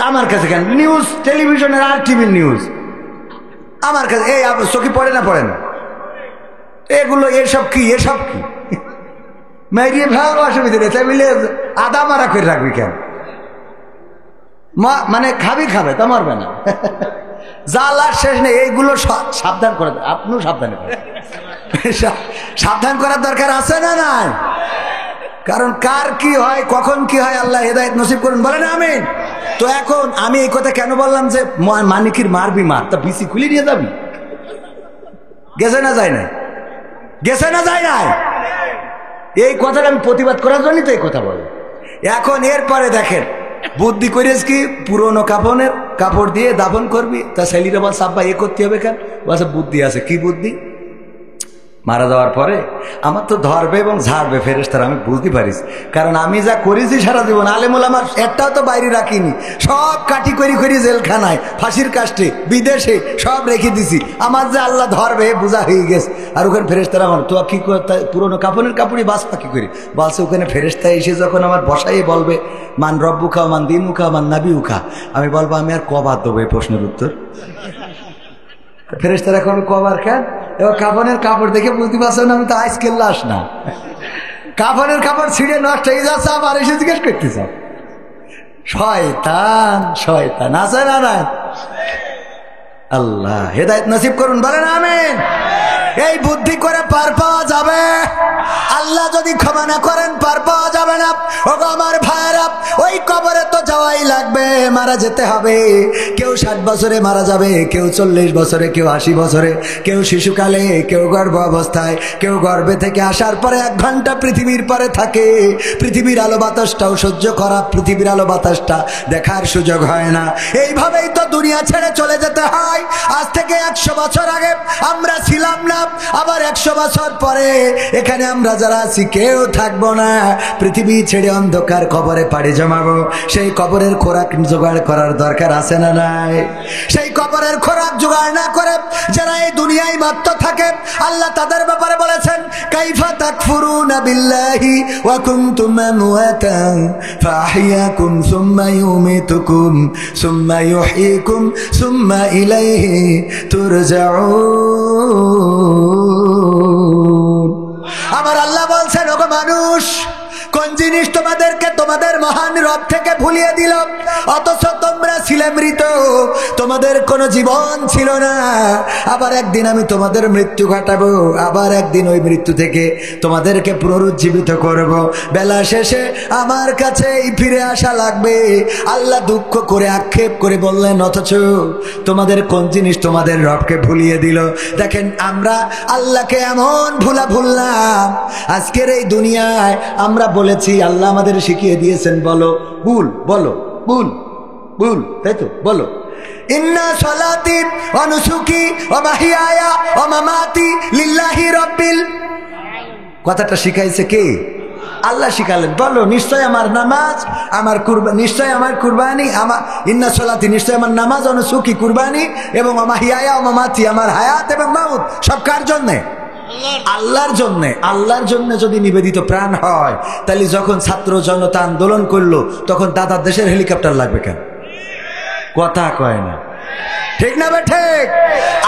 আমার কাছে কেন নিউজ, টেলিভিশনের আর টিভির নিউজ আমার কাছে। এই চোখে পড়ে না এগুলো? এসব কি মেরিয়ে ভালো অসুবিধা নেই, তাই বলে আদা মারা করে রাখবি কেন? মানে খাবে তা মারবে না। জ্বালার শেষ নেই। এইগুলো সাবধান করে, আপনিও সাবধানে সাবধান করার দরকার আছে না নাই? কারণ কার কি হয়, কখন কি হয়, আল্লাহ হেদায়েত নসিব করুন, বলেন আমিন। তো এখন আমি এই কথা কেন বললাম যে মানিকির মারবি মার, তা বিসি খুলে নিয়ে যাবি? গেছে না যায় না? এই কথাটা আমি প্রতিবাদ করার জন্যই তো এই কথা বলি। এখন এরপরে দেখেন বুদ্ধি করিস কি, পুরনো কাপড় দিয়ে দাফন করবি। তা ছেলেরা বলছে আব্বা এ করতে হবে কেন? বলছে বুদ্ধি আছে। কি বুদ্ধি? মারা যাওয়ার পরে আমার তো ধরবে এবং ঝাড়বে ফেরেশতারা, আমি বুঝতে পারিস। কারণ আমি যা করেছি সারা জীবন, আলেমুল আমার একটাও তো বাইরে রাখিনি, সব কাটি করি জেলখানায়, ফাঁসির কাস্টে, বিদেশে সব রেখে দিছি। আমার যে আল্লাহ ধরবে বোঝা হয়ে গেছে। আর ওখানে ফেরেশতারা আমার তো কি পুরোনো কাপড়ই বাস পাকি করি বলছে। ওখানে ফেরেশতা এসে যখন আমার বসাই বলবে মান রব্বুকা মান দিনুকা মান নাবিউকা, আমি বলবো আমি আর কবার দেবো এই প্রশ্নের উত্তর? ফেরেশতারা এখন কবার কেন? এবার কাপড় দেখে বুঝতে পারছো না আমি তো আজকের লাশ না। কাপড় ছিঁড়ে নষ্ট হয়ে যাচ্ছে, আবার এসে জিজ্ঞেস করতে চাও। শয়তান আছে না? আল্লাহ হেদায়েত নসিব করুন, বলেন আমিন। এই বুদ্ধি করে পার পাওয়া যাবে? আল্লাহ যদি ক্ষমা না করেন পার পাওয়া যাবে না। ওগো আমার ভাইরা, ওই কবরে তো যাওয়াই লাগবে, মারা যেতে হবে। কেউ 60 বছরে মারা যাবে, কেউ 40 বছরে, কেউ 80 বছরে, কেউ শিশুকালে, কেউ গর্ভ অবস্থায়, কেউ গর্ভে থেকে আসার পরে 1 ঘন্টা পৃথিবীর পরে থাকে। পৃথিবীর আলো বাতাসটাও সহ্য করা, পৃথিবীর আলো বাতাসটা দেখার সুযোগ হয় না। এইভাবেই তো দুনিয়া ছেড়ে চলে যেতে হয়। আজ থেকে 100 বছর আগে আমরা ছিলাম না, আবার 100 বছর পরে এখানে আমরা যারা আছি কেউ থাকবো না। পৃথিবী ছেড়ে অন্ধকার কবরে পাড়ি জমাবো। সেই কবরের খোরাক জোগাড় করার দরকার আছে না নাই? সেই কবরের খোরাক জোগাড় না করে যারা এই দুনিয়ায় মাত্র থাকে, আল্লাহ তাদের ব্যাপারে বলেছেন কাইফা তাকফুরুনা বিল্লাহি ওয়া কুনতুম আমওয়াতান ফাআহইয়াকুম সুম্মা ইউমিতুকুম সুম্মা ইউহয়িকুম সুম্মা ইলাইহি তুরজাউন। আমার আল্লাহ বলছেন ওগো মানুষ, কোন জিনিস তোমাদেরকে তোমাদের মহান রব থেকে ভুলিয়ে দিল, অথচ তোমরা ছিলে মৃত, তোমাদের কোনো জীবন ছিল না। আবার একদিন আমি তোমাদের মৃত্যু ঘটাবো, আবার একদিন ওই মৃত্যু থেকে তোমাদেরকে পুনরুজ্জীবিত করব। বেলা শেষে আমার কাছেই ফিরে আসা লাগবে। আল্লাহ দুঃখ করে আক্ষেপ করে বললেন অথচ তোমাদের কোন জিনিস তোমাদের রবকে ভুলিয়ে দিল। দেখেন আমরা আল্লাহকে এমন ভুললাম। আজকের এই দুনিয়ায় আমরা বলেছি, আল্লাহ আমাদের শিখিয়ে দিয়েছেন বলো ভুল, তাই তো? বলো ইন্না সলাতি ওয়া নুসুকি ওয়া মাহিয়ায়া ওয়া মামাতি লিল্লাহি রাব্বিল। কথাটা শিখাইছে কে? আল্লাহ শিখালেন। বলো নিশ্চয় আমার নামাজ, আমার কুরবানি, নিশ্চয় আমার কুরবানি, আমার ইন্না সলাতি, নিশ্চয় আমার নামাজ, ওয়া নুসুকি কুরবানি, এবং ওয়া মাহিয়ায়া ওয়া মামাতি, আমার হায়াত এবং মাউত সব কার জন্য? আল্লাহর জন্য যদি নিবেদিত প্রাণ হয়, তাহলে যখন ছাত্র জনতা আন্দোলন করলো তখন দাদার দেশের হেলিকপ্টার লাগবে কেন? কথা কয় না, ঠিক না বে ঠিক?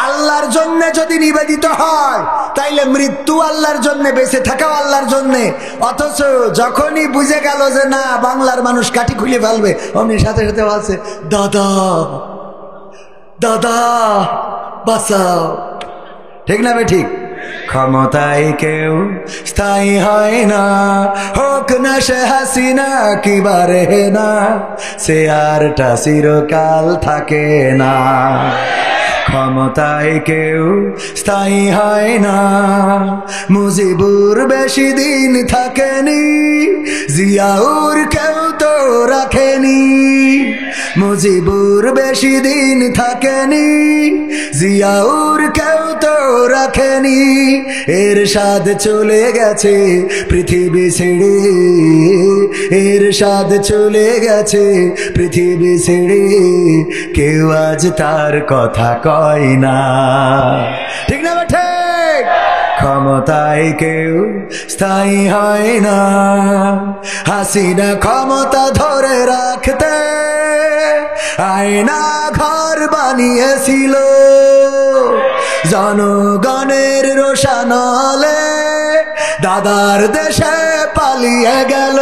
আল্লাহর জন্য যদি নিবেদিত হয় তাইলে মৃত্যু আল্লাহর জন্য, বেঁচে থাকাও আল্লাহর জন্য। অথচ যখনই বুঝে গেল যে না বাংলার মানুষ কাঠি খুলে ফেলবে, অমনি সাথে সাথে বলছে দাদা বাঁচাও। ঠিক না বে ঠিক? ক্ষমতায় কেউ স্থায়ী হয় না, হোক না সে হাসিনা কি বারে না, সে আরটা চিরকাল থাকে না। ক্ষমতায় কেউ স্থায়ী হয় না, মুজিবুর বেশি দিন থাকেনি, জিয়াউর কেউ তো রাখেনি। মুজিবুর বেশি দিন থাকেনি, জিয়াউর কেউ তো রাখেনি। এরশাদ চলে গেছে পৃথিবী ছেড়ে, এরশাদ চলে গেছে পৃথিবী ছেড়ে, কেউ আজ তার কথা কয় না। ঠিক না বেঠে? ক্ষমতায় কেউ স্থায়ী হয় না। হাসিনা ক্ষমতা ধরে রাখতে আয়না ঘর বানিয়েছিল, জনগণের রোশানলে দাদার দেশে পালিয়ে গেল।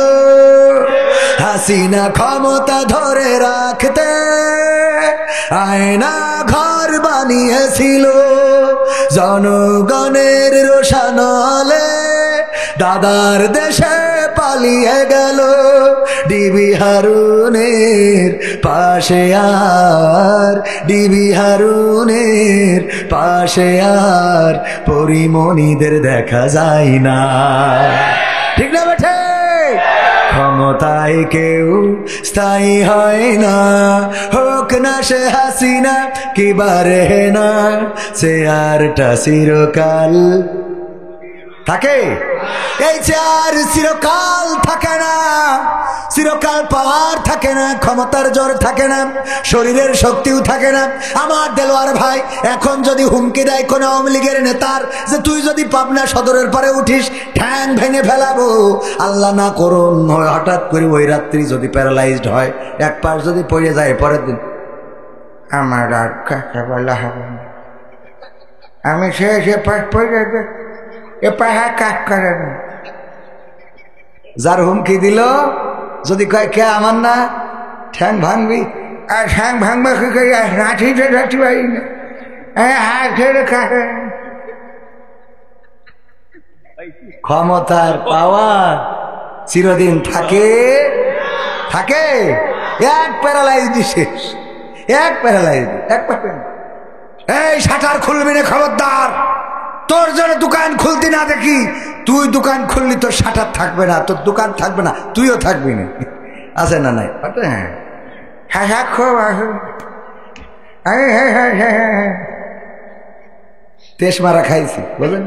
হাসিনা ক্ষমতা ধরে রাখতে আয়না ঘর বানিয়েছিল, জনগণের রোশানলে দাদার দেশে পালিয়ে গেল। ডিবি হারুনের পাশে আর, ডিবি হারুনের পাশে আর পরিমণিদের দেখা যায় না। ঠিক না বেঠে? ক্ষমতায় কেউ স্থায়ী হয় না, হোক না সে হাসিনা কিবা রেহেনা, চেয়ারটা চিরকাল থাকে। এই চেয়ার চিরকাল থাকে না, চিরকাল পাওয়ার থাকে না, ক্ষমতার জোর থাকে না, শরীরের শক্তিও থাকে না। আমার দেলোয়ার ভাই এখন যদি হুমকি দেয় কোন আওয়ামী লীগের নেতার যে তুই যদি পাবনা সদরের পরে উঠিস ঠ্যাং ভেঙে ফেলাবো, আল্লাহ না করুন হঠাৎ করে ওই রাত্রি যদি প্যারালাইজড হয়, এক পাশ যদি পড়ে যায়, পরের দিন আমার আর কাকা বলা হবে না, আমি সে পাশ পড়ে এ পাহা কাজ করে না। যার হুমকি দিল যদি কয় কে আমার না, ঠ্যাং ভাঙবি, আর ঠ্যাং ভাঙবা রাঁঠিতে রাঁঠি পারি না, ক্ষমতার পাওয়ার চিরদিন থাকে থাকে, এক প্যারালাইজ শেষ, এক প্যারালাইজ, এক পাবেন। এই শাটার খুলবি না, খবরদার। তোর জন্য দোকান খুলতে না দেখি, তুই দোকান খুললি তোর শাটার থাকবে না, তোর দোকান থাকবে না, তুইও থাকবি না। আছে না নাই? হ্যাঁ খুব তেজ মারা খাইছি, বুঝলেন?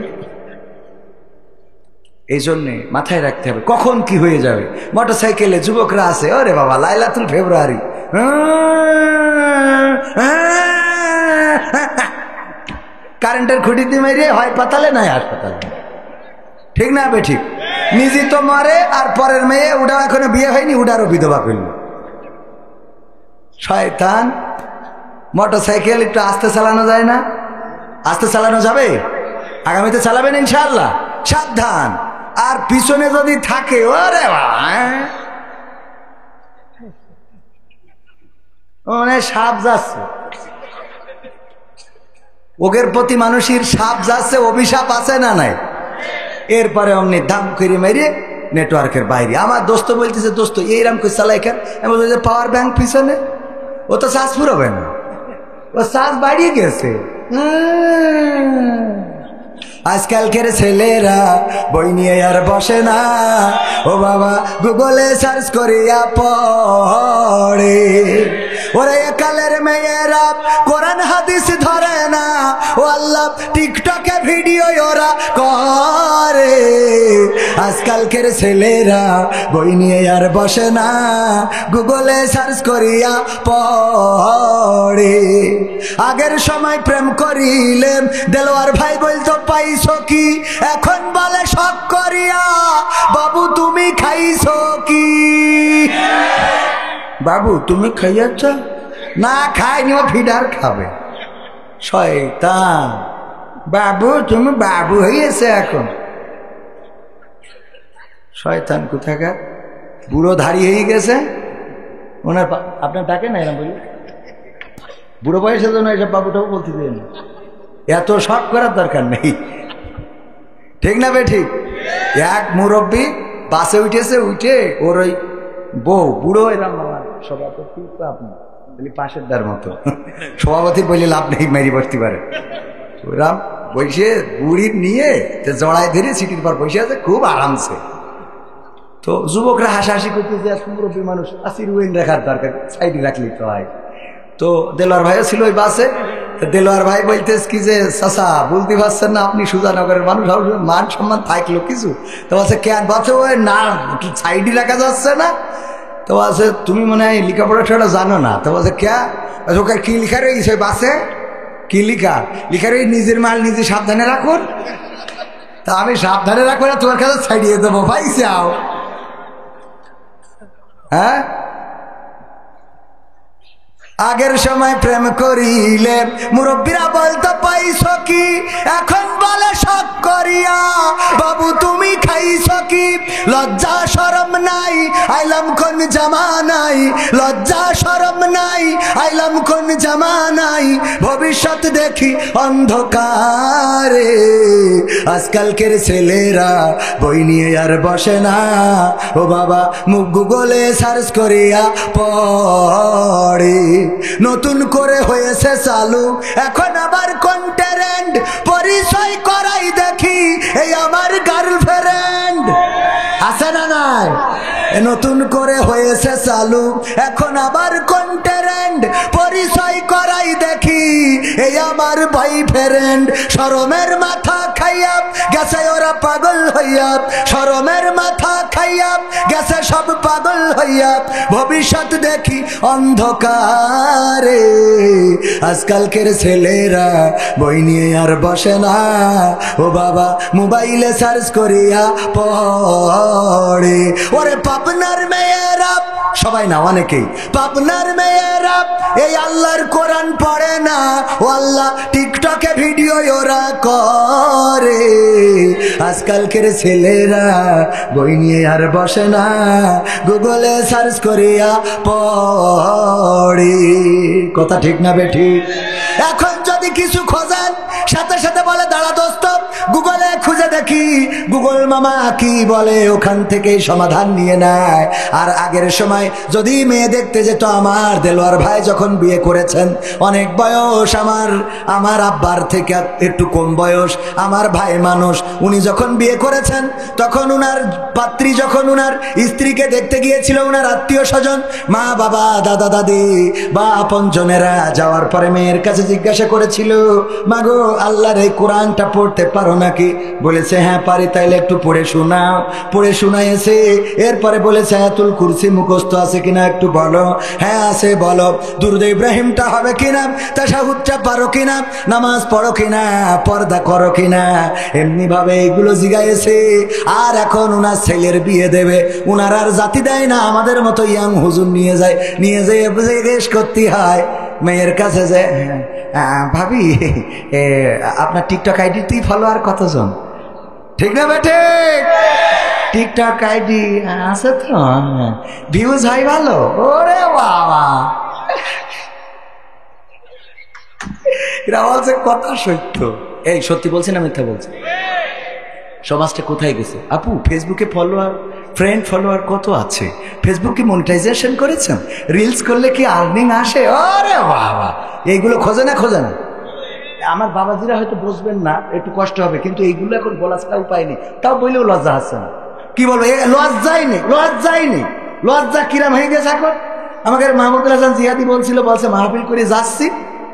এই জন্যে মাথায় রাখতে হবে কখন কি হয়ে যাবে। মোটর সাইকেলে যুবকরা আছে, ওরে বাবা লাইলাতুল ফেব্রুয়ারি, কারেন্টের খুঁটি দিয়ে মেরে হয় পাতালে নাই হাসপাতালে। ঠিক না বে? ঠিক। নিজে তো মারে, আর পরের মেয়ে উডা এখনো বিয়ে হয়নি, উডারও বিধবা করল। শয়তান। মোটর সাইকেল একটু আস্তে চালানো যায় না? আস্তে চালানো যাবে? আগামীতে চালাবেন ইনশাআল্লাহ, সাবধান। আর পিছনে যদি থাকে, ওরে মানে সাপ যাচ্ছে, ওগের প্রতি মানুষের সাপ যাচ্ছে, অভিশাপ আছে না নাই? এরপরে অমনি দাম করে মেরে নেটওয়ার্কের বাইরে। আমার দোস্ত বলতেছে, দোস্ত এইরকম করে চালাই কেন? আমি বলছি পাওয়ার ব্যাংক পিছনে, ও তো চার্জ ফুরাবে না, ও চার্জ বাড়িয়ে গেছে। আজকালকের ছেলেরা বই নিয়ে আর বসে না, ও বাবা গুগলে সার্চ করিয়া পড়ে। ওরে কালের মেয়েরা কোরআন হাদিস ধরে না, ও আল্লাহ টিকটকে ভিডিও ওরা করে। আজকালকের ছেলেরা বই নিয়ে আর বসে না, গুগলে সার্চ করিয়া পড়ে। আগের সময় প্রেম করিলে দেলোয়ার ভাই বলতো পাইছো কি, এখন বলে শখ করিয়া বাবু তুমি খাইছো কি? বাবু তুমি খাইয়াছ না? খাইনি, ও ফিডার খাবে। শয়তান। বাবু তুমি বাবু হইয়াছে এখন। শয়তান কোথাকার, বুড়ো ধাড়ি হয়ে গেছে ওনার। আপনার ডাকে না এরকম বলি, বুড়ো বয়সের জন্য এসব বাবুটাও বলতে দেন, এত শখ করার দরকার নেই। ঠিক না বে? ঠিক। এক মুরব্বী বাসে উঠেছে, উঠে ওর ওই বউ বুড়ো এরকম, আমার সভাপতি আপনি পাশেরটার মতো সভাপতি বললে লাভ নেই, মেরি বসতে পারে ওরাম বসে বুড়ি নিয়ে জড়াই ধরে সিটির পর বসে আছে খুব আরামসে। তো যুবকরা হাসাহাসি করতেছে, মুরব্বী মানুষ আসির উইন রাখার দরকার, সাইডে রাখলি তো হয়। তো দেলোয়ার ভাইও ছিল ওই বাসে। দেলোয়ার ভাই বলতেস কি যে চাচা বলতে পারছেন না আপনি সুজানগরের মানুষ, মান সম্মান থাকলো কিছু? তো বলছে কেন? বলছে ওই না সাইডে রাখা যাচ্ছে না। তো বলছে তুমি মনে হয় লেখাপড়া ঠোড়া জানো না। তো বলছে কে? ওকে কি লিখা রয়েছে বাসে? কি লিখা? লিখা রয়ে নিজের মাল নিজে সাবধানে রাখুন। তা আমি সাবধানে রাখবো না, তোমার কাছে ছাড়িয়ে দেবো ভাই যাও। হ্যাঁ, আগের সময় প্রেম করিলে মুরব্বীরা বলতো পাইছো কি, এখন বলে শখ করিয়া বাবু তুমি খাইছো কি? লজ্জা শরম নাই আইলাম কোন জামানাই, লজ্জা শরম নাই আইলাম কোন জামানাই, ভবিষ্যৎ দেখি অন্ধকারে। আজকালকের ছেলেরা বই নিয়ে আর বসে না, ও বাবা মুখ গুগলে সার্চ করিয়া পড়ে। নতুন করে হয়েছে চালু এখন আবার কন্টেন্ট, পরিচয় করাই দেখি এই আমার গার্লফ্রেন্ড। আছে না নাই? নতুন করে হয়েছে চালু এখন আবার কন্টেন্ট, পরিচয় করাই দেখি এই আমার বয়ফ্রেন্ড। শরমের মাথা খাইয়া গেছে ওরা পাগল হইয়া, শরমের মাথা খাইয়া গেছে সব পাগল হইয়া, ভবিষ্যৎ দেখি অন্ধকারে। আজকালকের ছেলেরা বই নিয়ে আর বসে না, ও বাবা মোবাইলে সার্চ করিয়া পড়ে। ওরে পাবনার মেয়েরা, সবাই না অনেকেই, পাবনার মেয়েরা এই আল্লাহর কোরআন পড়ে না, ও আল্লাহ টিকটকে ভিডিও ওরা করে। আজকালকের ছেলেরা বই নিয়ে আর বসে না, গুগলে সার্চ করিয়া পড়ে। কথা ঠিক না বেঠিক? এখন যদি কিছু খোঁজেন সাথে সাথে বলে দাঁড়া দোস্ত গুগলে খুঁজে দেখি, গুগল মামা কি বলে ওখান থেকে সমাধান নিয়ে নেয়। আর আগের সময় যদি মেয়ে দেখতে যেত, আমার দেলোয়ার ভাই যখন বিয়ে করেছেন অনেক বয়স, আমার আব্বার থেকে একটু কম বয়স, আমার ভাই মানুষ, উনি যখন বিয়ে করেছেন তখন উনার পাত্রী যখন উনার স্ত্রীকে দেখতে গিয়েছিল উনার আত্মীয় স্বজন, মা বাবা দাদা দাদি বা আপনজনেরা, যাওয়ার পরে মেয়ের কাছে জিজ্ঞাসা করেছিল মাগো আল্লাহর এই কোরআনটা পড়তে পারো নাকি? বলেছে হ্যাঁ পারি। তাইলে একটু পড়ে শোনাও। পড়ে শোনাইছে। এরপরে বলেছে আয়াতুল কুরসি মুখস্থ আছে কিনা একটু বলো। হ্যাঁ আছে, বলো। দুরূদ ইব্রাহিমটা হবে কিনা, তাশাহুদটা পারো কিনা, নামাজ পড়ো কিনা, পর্দা করো কিনা, এমনি ভাবে এগুলো জিগাইছে। আর এখন উনার ছেলের বিয়ে দেবে, উনার আর জাতি দেয় না, আমাদের মতো ইয়াং হুজুর নিয়ে যায়, নিয়ে যেয়ে জিজ্ঞেস করতে হয় মেয়ের কাছে যে ভাবি আপনার টিকটক আইডিতেই ফলোয়ার কতজন? ঠিক না বেটে? টিকটক আইডি আছে তো, ভিউজ হয় ভালো? ওরে বাবা, এরা বলছে কথা সত্য। এই সত্যি বলছি না মিথ্যা বলছি? সমাজটা কোথায় গেছে আপু? ফেসবুকে ফলোয়ার, ফ্রেন্ড ফলোয়ার কত আছে? ফেসবুকে মনিটাইজেশন করেছেন? রিলস করলে কি আর্নিং আসে? আরে বাবা, এইগুলো খোঁজে না? খোঁজে না? আমার বাবাজিরা হয়তো বুঝবেন না, একটু কষ্ট হবে, কিন্তু এইগুলো এখন বলার উপায় নেই। তাও বললেও লজ্জা আসছে না। কি বলবো? লজ্জাই নেই, লজ্জাই নেই। লজ্জা কিরাম হয়ে গেছে এখন। আমাকে মাহমুদুল হাসান জিহাদি বলছিল, বলছে মাহফিল করে যাচ্ছি,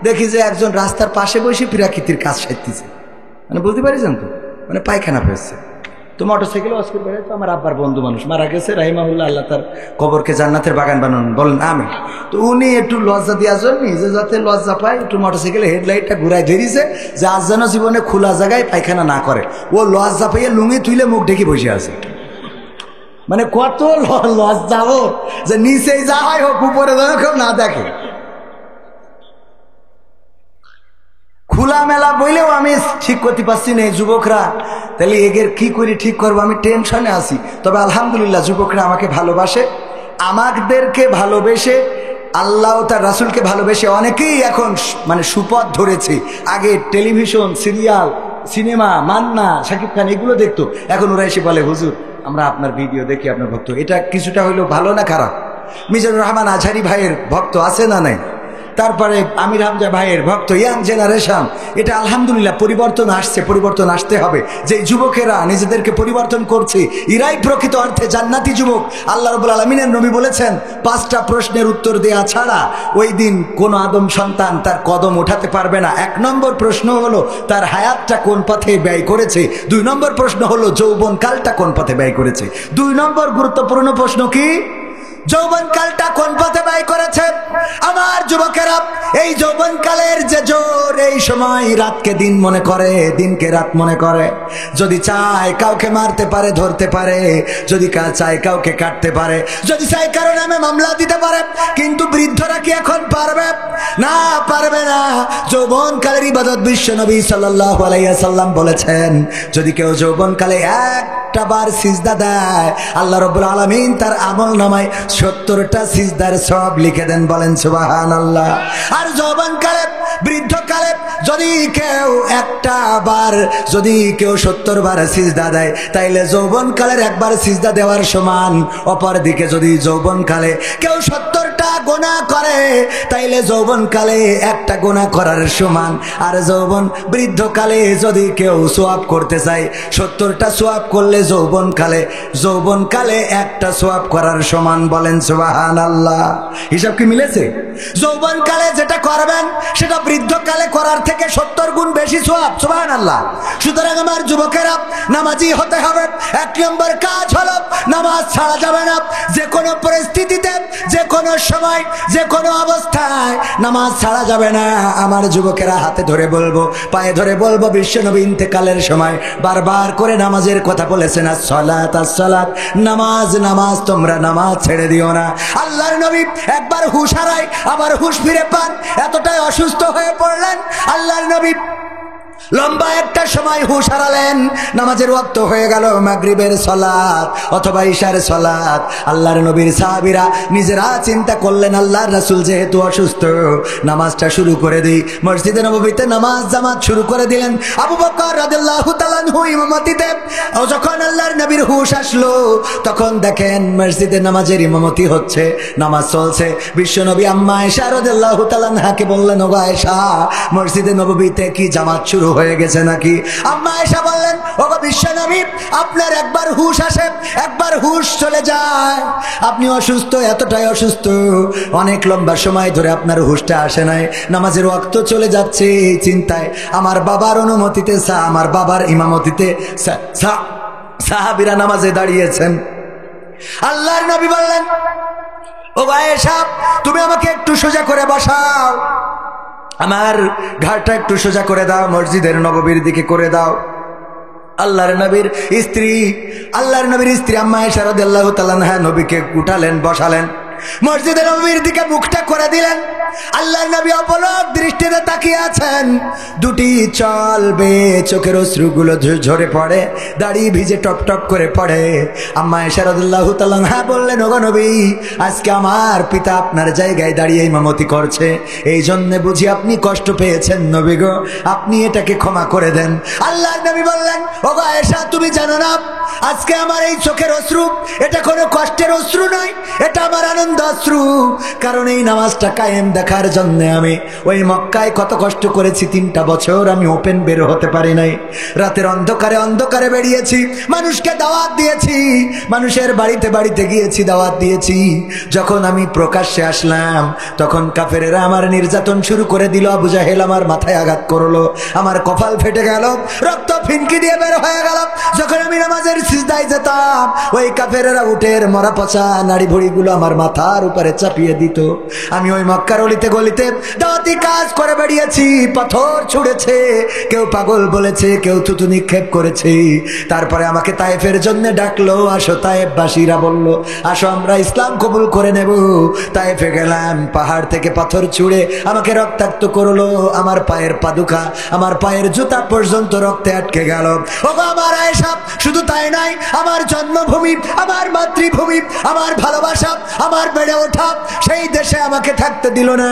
দেখি যে একজন রাস্তার পাশে বসে প্রাকৃতির কাজ সারতেছে। মানে বলতে পারিছেন তো, মানে পায়খানা ফেলছে। তো মোটরসাইকেলে অস্কুর বেড়ে, তো আমার আব্বার বন্ধু মানুষ মারা গেছে রাহিমাহুল্লাহ, আল্লাহ তার কবরকে জান্নাতের বাগান বানান বলেন আমি। তো উনি একটু লজ্জা দেওয়ার জন্য, যে যাতে লজ্জা পায়, একটু মোটরসাইকেলে হেডলাইটটা ঘুরাই ধরিছে যে আজ যেন জীবনে খোলা জায়গায় পায়খানা না করে। ও লজ্জা পাইয়ে লুঙ্গি তুইলে মুখ ঢেকে বসে আছে। মানে কত লজ্জা হোক, যে নিচেই যা হয় হোক, উপরে যেন কেউ না দেখে। খোলামেলা বইলেও আমি ঠিক করতে পারছি না। যুবকরা তাহলে এগের কি করে ঠিক করবো, আমি টেনশনে আছি। তবে আলহামদুলিল্লাহ যুবকরা আমাকে ভালোবাসে, আমাদেরকে ভালোবেসে, আল্লাহ তার রাসূলকে ভালোবেসে অনেকেই এখন মানে সুপথ ধরেছে। আগে television, serial, cinema, Manna, Shakib Khan এগুলো দেখতো, এখন ওরা এসে বলে হুজুর আমরা আপনার ভিডিও দেখি, আপনার ভক্ত। এটা কিছুটা হইলেও ভালো না খারাপ? মিজানুর রহমান আজহারি ভাইয়ের ভক্ত আছে না নাই, তারপরে আমির হামজা ভাইয়ের ভক্ত, ইয়াং জেনারেশন। এটা আলহামদুলিল্লাহ পরিবর্তন আসছে, পরিবর্তন আসতে হবে। যে যুবকেরা নিজেদেরকে পরিবর্তন করছে এরাই প্রকৃত অর্থে জান্নাতি যুবক। আল্লাহ রাব্বুল আলামিনের নবী বলেছেন 5টা প্রশ্নের উত্তর দেওয়া ছাড়া ওই দিন কোন আদম সন্তান তার কদম ওঠাতে পারবে না। 1 নম্বর প্রশ্ন হলো তার হায়াতটা কোন পথে ব্যয় করেছে। 2 নম্বর প্রশ্ন হলো যৌবনকালটা কোন পথে ব্যয় করেছে। 2 নম্বর গুরুত্বপূর্ণ প্রশ্ন কি? যৌবনকালটা কোন পথে ব্যয় করেছে। আমার যুবকেরা, এই যৌবনকালের যে জোর, এই সময় রাতকে দিন মনে করে, দিনকে রাত মনে করে। যদি চায় কাউকে মারতে পারে, ধরতে পারে, যদি চায় কাউকে কাটতে পারে, যদি চায় কারো নামে মামলা দিতে পারে। কিন্তু বৃদ্ধরা কি এখন পারবে? না, পারবে না। যৌবনকালের ইবাদত বিশ্ব নবী সাল্লাল্লাহু আলাইহি ওয়াসাল্লাম বলেছেন, যদি কেউ যৌবনকালে একটা বার সিজদা দেয়, আল্লাহ রাব্বুল আলামিন তার আমল নামায় 70টা সিজদার সওয়াব লিখে দেন। বলেন সুবহানাল্লাহ। আর যৌবনকালে, বৃদ্ধকালে যদি কেউ একটা বার, যদি কেউ 70 বার সিজদা দেয়, তাইলে যৌবনকালের একবার সিজদা দেওয়ার সমান। অপরদিকে যদি যৌবনকালে কেউ 70টা গুনাহ করে, তাইলে যৌবনকালে একটা গুনাহ করার সমান। আর বৃদ্ধকালে যদি কেউ সওয়াব করতে চায়, 70টা সওয়াব করলে যৌবনকালে একটা সওয়াব করার সমান। বলেন সুবহানাল্লাহ। হিসাব কি মিলেছে? যৌবনকালে যেটা করবেন সেটা বৃদ্ধকালে করার থেকে 70 গুণ বেশি সওয়াব। সুবহানাল্লাহ। সুতরাং আমার যুবকেরা, নামাজি হতে হবে। 1 নম্বর কাজ হলো নামাজ ছাড়া যাবে না। যে কোনো পরিস্থিতিতে, যে কোনো সময়, যে কোনো অবস্থায় নামাজ ছাড়া যাবে না। আমার যুবকেরা, হাতে ধরে বলবো, পায়ে ধরে বলবো, বিশ্বনবী ইন্তেকালের সময় বারবার করে নামাজের কথা বলেছেন, আসসালাত আসসালাত, নামাজ নামাজ, তোমরা নামাজ ছেড়ে দিও না। আল্লাহর নবী একবার হুঁশ হারায়, আবার হুঁশ ফিরে পান, এতটাই অসুস্থ হয়ে পড়লেন। আল্লাহর নবী লম্বা একটা সময় হুঁশ হারালেন। নামাজের ওয়াক্ত হয়ে গেল, মাগরিবের সালাত অথবা ইশার সালাত। আল্লাহর নবীর সাহাবীরা নিজেরা চিন্তা করলেন, আল্লাহর রাসূল যেহেতু অসুস্থ, নামাজটা শুরু করে দিই। মসজিদে নববীতে নামাজ জামাত শুরু করে দিলেন। আবু বকর রাদিয়াল্লাহু তাআলা আনহু ইমামতিতে। যখন আল্লাহর নবীর হুঁশ আসলো, তখন দেখেন মসজিদে নামাজের ইমামতি হচ্ছে, নামাজ চলছে। বিশ্বনবী আম্মা আয়েশা রাদিয়াল্লাহু তাআলা আনহাকে বললেন, ওগো আয়েশা, মসজিদে নববীতে কি জামাত শুরু হয়ে গেছে নাকি? আম্মা আয়েশা বললেন, ওগো বিশ্বনবী, আপনার একবার হুঁশ আসে, একবার হুঁশ চলে যায়। আপনি অসুস্থ, এতটাই অসুস্থ, অনেক লম্বা সময় ধরে আপনার হুঁশটা আসে নাই। নামাজের ওয়াক্ত চলে যাচ্ছে, এই চিন্তায় আমার বাবার অনুমতিতে, আমার বাবার ইমামতিতে সাহাবীরা নামাজে দাঁড়িয়েছেন। আল্লাহর নবী বললেন, ওগো আয়েশা, তুমি আমাকে একটু সোজা করে বসাও, আমার ঘাড়টা একটু সোজা করে দাও, মসজিদের নববীর দিকে করে দাও। আল্লাহর নবীর স্ত্রী আম্মা আয়েশা রাদিয়াল্লাহু তাআলা আনহা নবীকে উঠালেন, বসালেন, মসজিদের নববীর দিকে মুখটা করে দিলেন। আল্লাহর নবী অপলক দৃষ্টিতে তাকিয়ে আছেন। দুটি চলবে, চোখের অশ্রুগুলো ঝরে পড়ে, দাড়ি ভিজে টপ টপ করে পড়ে। আম্মা আয়েশা রাদিয়াল্লাহু তাআলা আনহা বললেন, ওগো নবী, আজকে আমার পিতা আপনার জায়গায় দাঁড়িয়ে ইমামতি করছে, এই জন্য বুঝি আপনি কষ্ট পেয়েছেন। নবী গো, আপনি এটাকে ক্ষমা করে দেন। আল্লাহর নবী বললেন, ওগো আয়েশা, তুমি জানো না, আজকে আমার এই চোখের অশ্রু, এটা কোনো কষ্টের অশ্রু নয়, এটা আমার আনন্দ অশ্রু। কারণ এই নামাজটা কায়েম দেখার জন্য আমি ওই মক্কায় কত কষ্ট করেছি। 3টা বছর আমি ওপেন বের হতে পারি নাই। রাতের অন্ধকারে বেরিয়েছি, মানুষকে দাওয়াত দিয়েছি, মানুষের বাড়িতে বাড়িতে গিয়েছি, দাওয়াত দিয়েছি। যখন আমি প্রকাশ্যে আসলাম, তখন কাফেরেরা আমার নির্যাতন শুরু করে দিল। আবু জাহেল আমার মাথায় আঘাত করলো, আমার কপাল ফেটে গেল, রক্ত ফিনকি দিয়ে বের হয়ে গেল। যখন আমি নামাজের সিজদায় যেতাম, ওই কাফেরেরা উটের মরা পচা নাড়ি ভুড়িগুলো আমার মাথার উপরে চাপিয়ে দিত। আমি ওই মক্কার অলিতে গলিতে দাওয়াতি কাজ করে বেরিয়েছি, পাথর ছুঁড়েছে, কেউ পাগল বলেছে, কেউ থুতু নিক্ষেপ করেছে। তারপরে আমাকে তায়েফের জন্য ডাকলো, আসো। তায়েফবাসীরা বলল, আসো আমরা ইসলাম কবুল করে নেব। তায়েফে গেলাম, পাহাড় থেকে পাথর ছুঁড়ে আমাকে রক্তাক্ত করলো। আমার পায়ের পাদুকা, আমার পায়ের জুতা পর্যন্ত রক্তে আটকে গেল। ওগো আমার আয়েশা, শুধু তাই নয়, আমার জন্মভূমি, আমার মাতৃভূমি, আমার ভালোবাসা, আমার বেড়ে ওঠা সেই দেশে আমাকে থাকতে দিল না,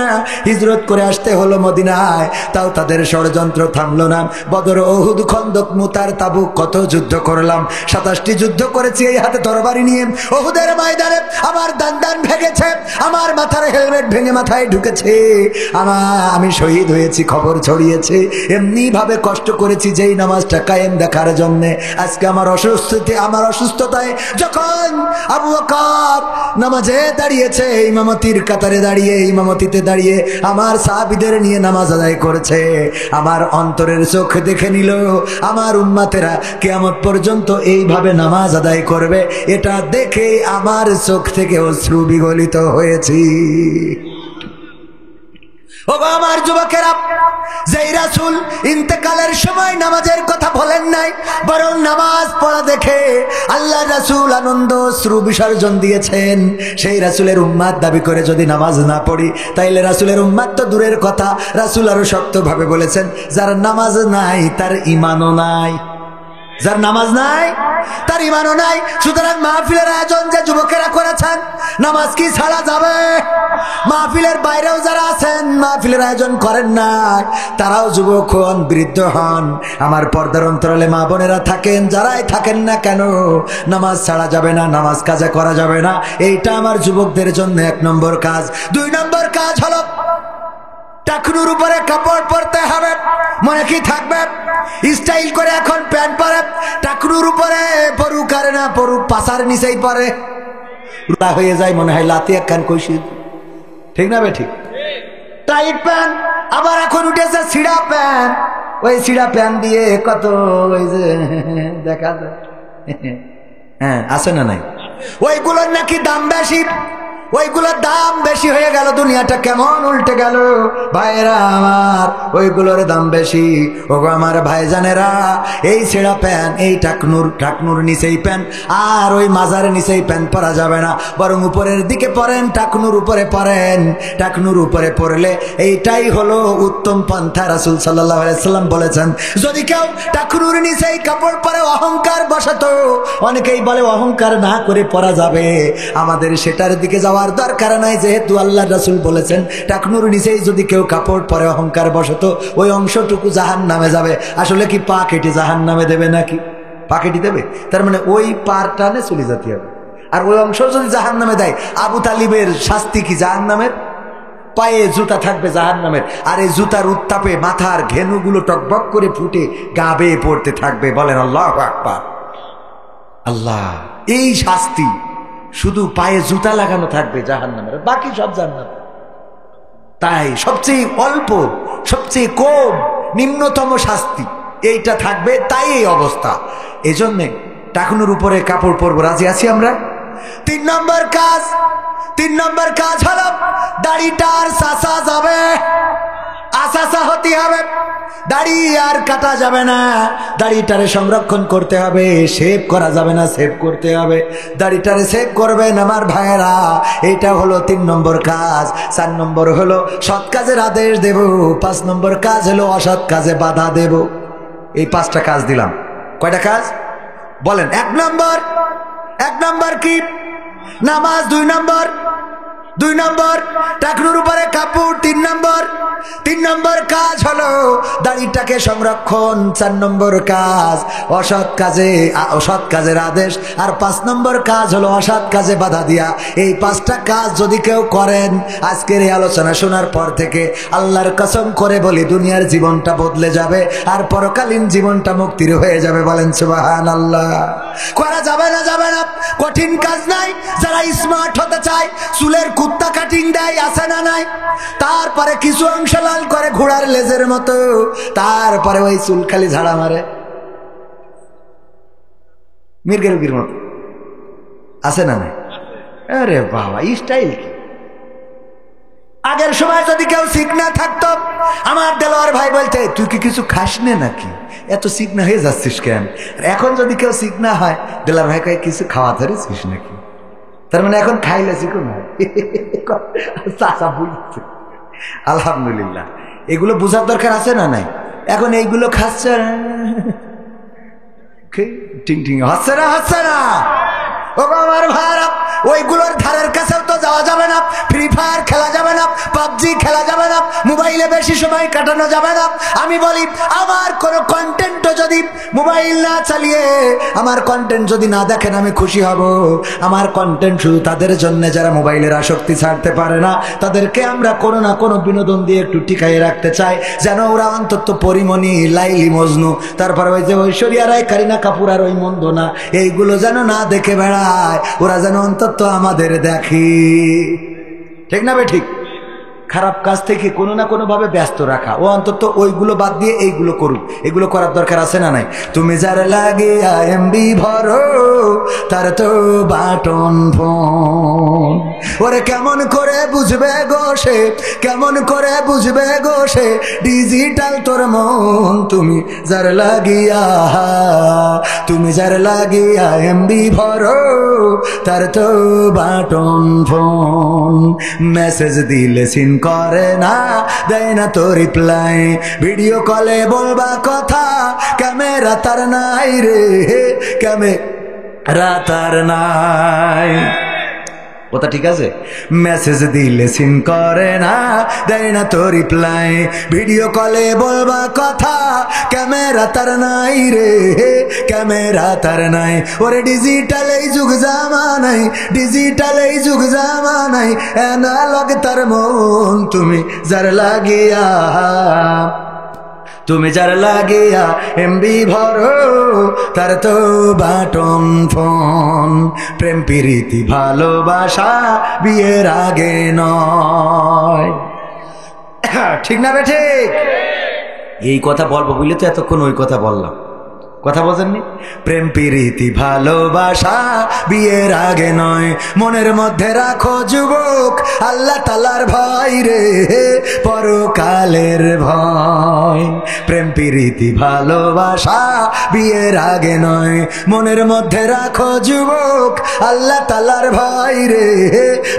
হিজরত করে আসতে হলো মদিনায়, তাও তাদের ষড়যন্ত্র থামলো না। বদর, উহুদ, খন্দক, মুতার, তাবুক কত যুদ্ধ করলাম, 27টি যুদ্ধ করেছি এই হাতে তরবারি নিয়ে। উহুদের ময়দানে আমার দান ভেঙেছে, আমার মাথার হেলমেট ভেঙে মাথায় ঢুকেছে, আমি শহীদ হয়েছি খবর ছড়িয়েছে। এমনি ভাবে কষ্ট করেছি যেই নামাজটা কায়েম দেখার জন্য। আজকে আমার অসুস্থতায় যখন আবু বকর নামাজে দাঁড়িয়েছে, ইমামতির কাতারে দাঁড়িয়ে, ইমামতিতে দাঁড়িয়ে আমার সাহাবীদের নিয়ে নামাজ আদায় করেছে, আমার অন্তরের চোখ দেখে নিল আমার উম্মতেরা কিয়ামত পর্যন্ত এইভাবে নামাজ আদায় করবে। এটা দেখে আমার চোখ থেকে অশ্রু বিগলিত হয়েছি। ও আমার যুবকেরা, যেই রাসূল ইন্তেকালের সময় নামাজের কথা বলেন নাই, বরং নামাজ পড়া দেখে আল্লাহ রাসূল আনন্দ অশ্রু বিসর্জন দিয়েছেন, সেই রাসূলের উম্মত দাবি করে যদি নামাজ না পড়ি, তাইলে রাসূলের উম্মত তো দূরের কথা, রাসূল আরো শক্তভাবে বলেছেন, যার নামাজ নাই তার ঈমানও নাই, যার নামাজ নাই তার ঈমানও নাই। সুতরাং মাহফিলের আয়োজন যে যুবকেরা করেছেন, নামাজ কি ছাড়া যাবে? মাহফিলের বাইরেও যারা আছেন, মাহফিলের আয়োজন করেন না, তারাও যুবক হন, বৃদ্ধ হন, আমার পর্দার অন্তরালে মা বোনেরা থাকেন, যারাই থাকেন না কেন, নামাজ ছাড়া যাবে না, নামাজ কাজা করা যাবে না। এইটা আমার যুবকদের জন্য 1 নম্বর কাজ। 2 নম্বর কাজ হলো টাকনুর উপরে কাপড় পরতে হবে। মনে কি থাকবে? স্টাইল করে এখন প্যান্ট পরে, টাকনুর উপরে পরুক আর না পরুক, পাশার নিচেই পরে, হয়ে যায় মনে হয় লাতি একখান কইছি, ঠিক না বে ঠিক? টাইট প্যান্ট, আবার এখন উঠেছে ছিঁড়া প্যান্ট, ওই ছিঁড়া প্যান্ট দিয়ে কত ওই যে দেখা যায়, হ্যাঁ আছে না নাই? ওইগুলোর নাকি দাম বেশি, ওইগুলোর দাম বেশি হয়ে গেল। দুনিয়াটা কেমন উল্টে গেল ভাইরা আমার, ওইগুলোর দাম বেশি। ওগো আমার ভাইজানেরা, এই ছেঁড়া প্যান্ট, এই টাকনুর নিচেই প্যান্ট, আর ওই মাজার নিচেই প্যান্ট পরা যাবে না, বরং উপরের দিকে পরেন, টাকনুর উপরে পরেন। টাকনুর উপরে পরলে এইটাই হলো উত্তম পন্থা। রাসূল সাল্লাল্লাহু আলাইহি সাল্লাম বলেছেন, যদি কেউ টাকনুর নিচেই কাপড় পরে অহংকার বসাতো, অনেকেই বলে অহংকার না করে পরা যাবে, আমাদের সেটার দিকে যাওয়ার দরকার নাই, যেহেতু আল্লাহ রাসূল বলেছেন টাকনুর নিচেই যদি কেউ কাপড় পরে অহংকার বসতো, ওই অংশটুকু জাহান্নামে যাবে। আসলে কি পা কেটে জাহান্নামে দেবে নাকি? পা কেটে দেবে, তার মানে ওই পার টানে চলে যেতে হবে। আর ওই অংশ যদি জাহান্নামে দেয়, আবু তালিবের শাস্তি কি জাহান্নামের? পায়ে জুতা থাকবে জাহান্নামের, আর এই জুতার উত্তাপে মাথার ঘেনুগুলো টকবক করে ফুটে গা বেয়ে পড়তে থাকবে। বলেন আল্লাহু আকবার। আল্লাহ, এই শাস্তি শুধু পায়ে জুতা লাগানো থাকবে জাহান্নামের, বাকি সব জান্নাত। তাই সবচেয়ে অল্প, সবচেয়ে কম, নিম্নতম শাস্তি এইটা থাকবে, তাই এই অবস্থা। এজন্যে টাকনুর উপরে কাপড় পরবো, রাজি আছি আমরা? 3 নম্বর কাজ হলো দাড়িটার চাচা যাবে, আসাসা হতে হবে, দাড়ি আর কাটা যাবে না, দাড়িটারে সংরক্ষণ করতে হবে, শেভ করা যাবে না, সেভ করতে হবে। দাড়িটারে সেভ করবেন আমার ভাইয়েরা, এটা হলো 3 নম্বর কাজ। 4 নম্বর হলো সৎ কাজের আদেশ দেব, 5 নম্বর কাজ হলো অসৎ কাজে বাধা দেব। এই 5টা কাজ দিলাম। কয়টা কাজ বলেন? 1 নম্বর কি? নামাজ। 2 নম্বর টাকনুর উপরে কাপড়। 3 নম্বর কাজ হলো দাড়িটাকে সংরক্ষণ। 4 নম্বর কাজ অসৎ কাজের আদেশ। আর 5 নম্বর কাজ হলো অসৎ কাজে বাধা দিয়া। এই 5টা কাজ যদি কেউ করেন, আজকের এই আলোচনা শোনার পর থেকে আল্লাহর কসম করে বলি, দুনিয়ার জীবনটা বদলে যাবে, আর পরকালীন জীবনটা মুক্তির হয়ে যাবে। বলেন সুবহানাল্লাহ। করা যাবে না, কঠিন কাজ নাই। যারা স্মার্ট হতে চায়, চুলের কুত্তা কাটিং দেয়, আছে না নাই? তারপরে কিছু অংশ লাল করে ঘোড়ার লেজের মতো, তারপরে ওই চুল খালি ঝাড়া মারে মির্গের রুগীর মতো, আছে না নাই? আরে বাবা, স্টাইল কি! আগের সময় যদি কেউ চিকনা থাকতো, আমার দেলোয়ার ভাই বলতে, তুই কি কিছু খাস নে নাকি, এত চিকনা হয়ে যাচ্ছিস কেন? এখন যদি কেউ চিকনা হয়, দেলোয়ার ভাই কয়, কিছু খাওয়া ধরেছিস নাকি? তার মানে এখন খাইলে চিকন হয়। চাচা বুঝছে। আলহামদুলিল্লাহ, এগুলো বোঝার দরকার আছে না নাই? এখন এইগুলো খাচ্ছে, টিং টিং হচ্ছে না। ও আমার ভাইরা, ওইগুলোর ধারের কাছেও তো যাওয়া যাবে না। ফ্রি ফায়ার খেলা পাবজি খেলা যাবে না, মোবাইলে বেশি সময় কাটানো যাবে না। আমি বলি আমার কোনো কন্টেন্টও যদি মোবাইল না চালিয়ে, আমার কন্টেন্ট যদি না দেখেন আমি খুশি হব। আমার কন্টেন্ট শুধু তাদের জন্য যারা মোবাইলের আসক্তি ছাড়তে পারে না, তাদেরকে আমরা কোনো না কোনো বিনোদন দিয়ে একটু টিকাইয়ে রাখতে চাই, যেন ওরা অন্তত পরিমণি, লাইলি, মজনু, তারপরে ওই যে ঐশ্বরিয়া রায়, কারিনা কাপুর আর ওই মন্দ না, এইগুলো যেন না দেখে বেড়ায়, ওরা যেন অন্তত আমাদের দেখে। ঠিক না বে ঠিক? খারাপ কাজ থেকে কোনো না কোনো ভাবে ব্যস্ত রাখা, ও অন্তত ওইগুলো বাদ দিয়ে এইগুলো করুক। এগুলো করার দরকার আছে না নাই? তুমি যার লাগে এমবি ভরো তার তো বাটন ফোন। ওরে কেমন করে বুঝবে গো সে, কেমন করে বুঝবে গো সে ডিজিটাল তোর মন। তুমি যার লাগিয়া, তুমি যার লাগিয়া এমবি ভরো তার তো বাটন ফোন। মেসেজ দিলে সিন করে না, দেয় না তো রিপ্লাই, ভিডিও কলে বলবা কথা, ক্যামেরা তার নাই রে, ক্যামেরা তার নাই। কথা ঠিক আছে? মেসেজ দিলে সিন করে না, দেয় না তো রিপ্লাই, ভিডিও কলে বলবা কথা, ক্যামেরা তার নাই রে, ক্যামেরা তার নাই। ওরে ডিজিটাল এই যুগ জামানাই, ডিজিটাল এই যুগ জামানাই, অ্যানালগ তার মন। তুমি যার লাগিয়া, তুমি যার লাগিয়া এমবি ভরো তার তো বাটন ফোন। প্রেম প্রীতি ভালোবাসা বিয়ের আগে নয়। ঠিক না বে ঠিক? এই কথা বলবো বুঝলে তো এতক্ষণ ওই কথা বললাম। কথা বোঝেননি? প্রেম প্রীতি ভালোবাসা বিয়ের আগে নয়, মনের মধ্যে রাখো যুবক আল্লাহ তাআলার ভয় রে, পরকালের ভয়। প্রেম প্রীতি ভালোবাসা বিয়ের আগে নয়, মনের মধ্যে রাখো যুবক আল্লাহ তাআলার ভয় রে,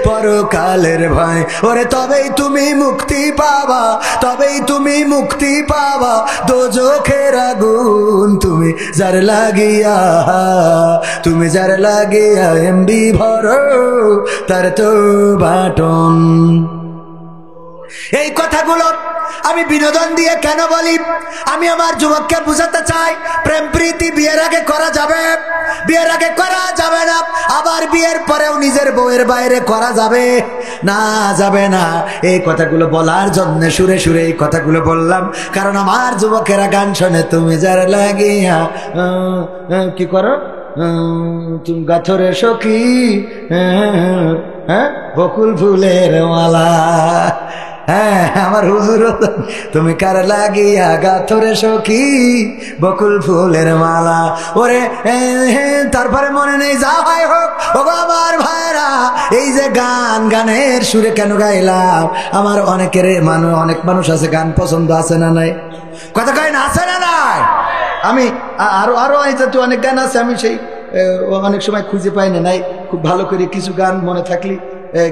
পরকালের ভয়। ওরে তবেই তুমি মুক্তি পাবা, তবেই তুমি মুক্তি পাবা দোজখের আগুন। তুমি যার লাগিয়া, তুমি যার লাগিয়া এমবি ভরো তার তো বাটন। এই কথাগুলো আমি বিনোদন দিয়ে কেন বলি? আমি আমার যুবককে বুঝাতে চাই প্রেম প্রীতি বিয়ের আগে করা যাবে, বিয়ের আগে করা যাবে না, আবার বিয়ের পরেও নিজের বউয়ের বাইরে করা যাবে না, যাবে না। এই কথাগুলো বলার জন্য সুরে সুরে এই কথাগুলো বললাম, কারণ আমার যুবকেরা গান শোনে তুমি যার লাগিয়া কি করো, তুমি গাথরে সখী, হ্যাঁ বকুল ফুলের মালা। হ্যাঁ আমার হুজুর, তুমি কার লাগিয়া গাথরে সখী বকুল ফুলের মালা। ওরে তারপরে মনে নেই, যা হয় হোক ও আমার ভাইরা, এই যে গান, গানের সুরে কেন গাইলাম? আমার অনেকের অনেক মানুষ আছে গান পছন্দ আছে না নাই? কথা কয় না, আছে না নাই? আমি আরো অনেক গান আছে, আমি সেই অনেক সময় খুঁজে পাই না, নাই খুব ভালো করে কিছু গান মনে থাকলে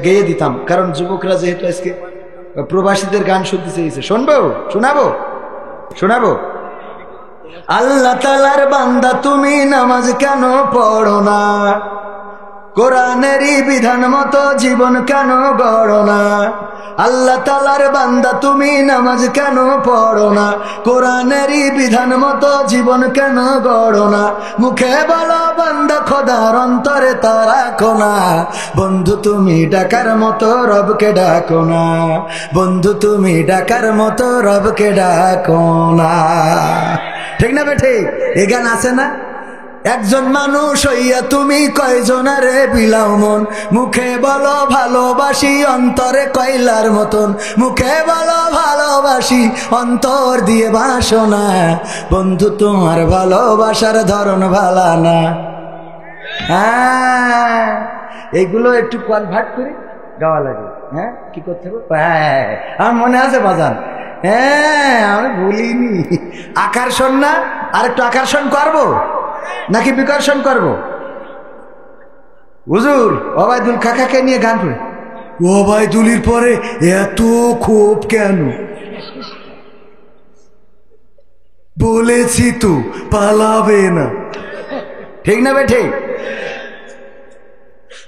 গেয়ে দিতাম, কারণ যুবকরা যেহেতু আজকে প্রবাসীদের গান শুনতে চেয়েছে। শুনবো? শোনাবো? শোনাবো। আল্লাহ তাআলার বান্দা তুমি নামাজ কেন পড়ো না, কোরআনেরই বিধান মতো জীবন কেন গড়ো না? আল্লাহ তাআলার বান্দা তুমি নামাজ কেন পড়ো না, কোরআনেরই বিধান মতো জীবন কেন গড়ো না? মুখে বলো বান্দা খোদার, অন্তরে তা রাখো না। বন্ধু তুমি ডাকার মতো রবকে ডাকো না, বন্ধু তুমি ডাকার মতো রবকে ডাকো না। ঠিক না বে ঠিক? এই গান আছে না? একজন মানুষ হইয়া তুমি কয়জনারে বিলাও মন, মুখে বলো ভালোবাসি, অন্তরে কয়লার মতন। মুখে বলো ভালোবাসি, অন্তর দিয়ে বাসো না। বন্ধু তোমার ভালোবাসার ধরন ভালা না। হ্যাঁ এইগুলো একটু কনভার্ট করে গাওয়া লাগে। হ্যাঁ কি করতে হবে? হ্যাঁ আমার মনে আছে বাজান, হ্যাঁ আমি ভুলিনি। আকর্ষণ না, আর একটু আকর্ষণ করবো নাকি বিকর্ষণ করবো? হুজুর ওবায়দুল কাকাকে নিয়ে গান করে, ওবায়দুলির পরে এত ক্ষোভ কেন? বলেছি তো পালাবে না। ঠিক না বে ঠিক?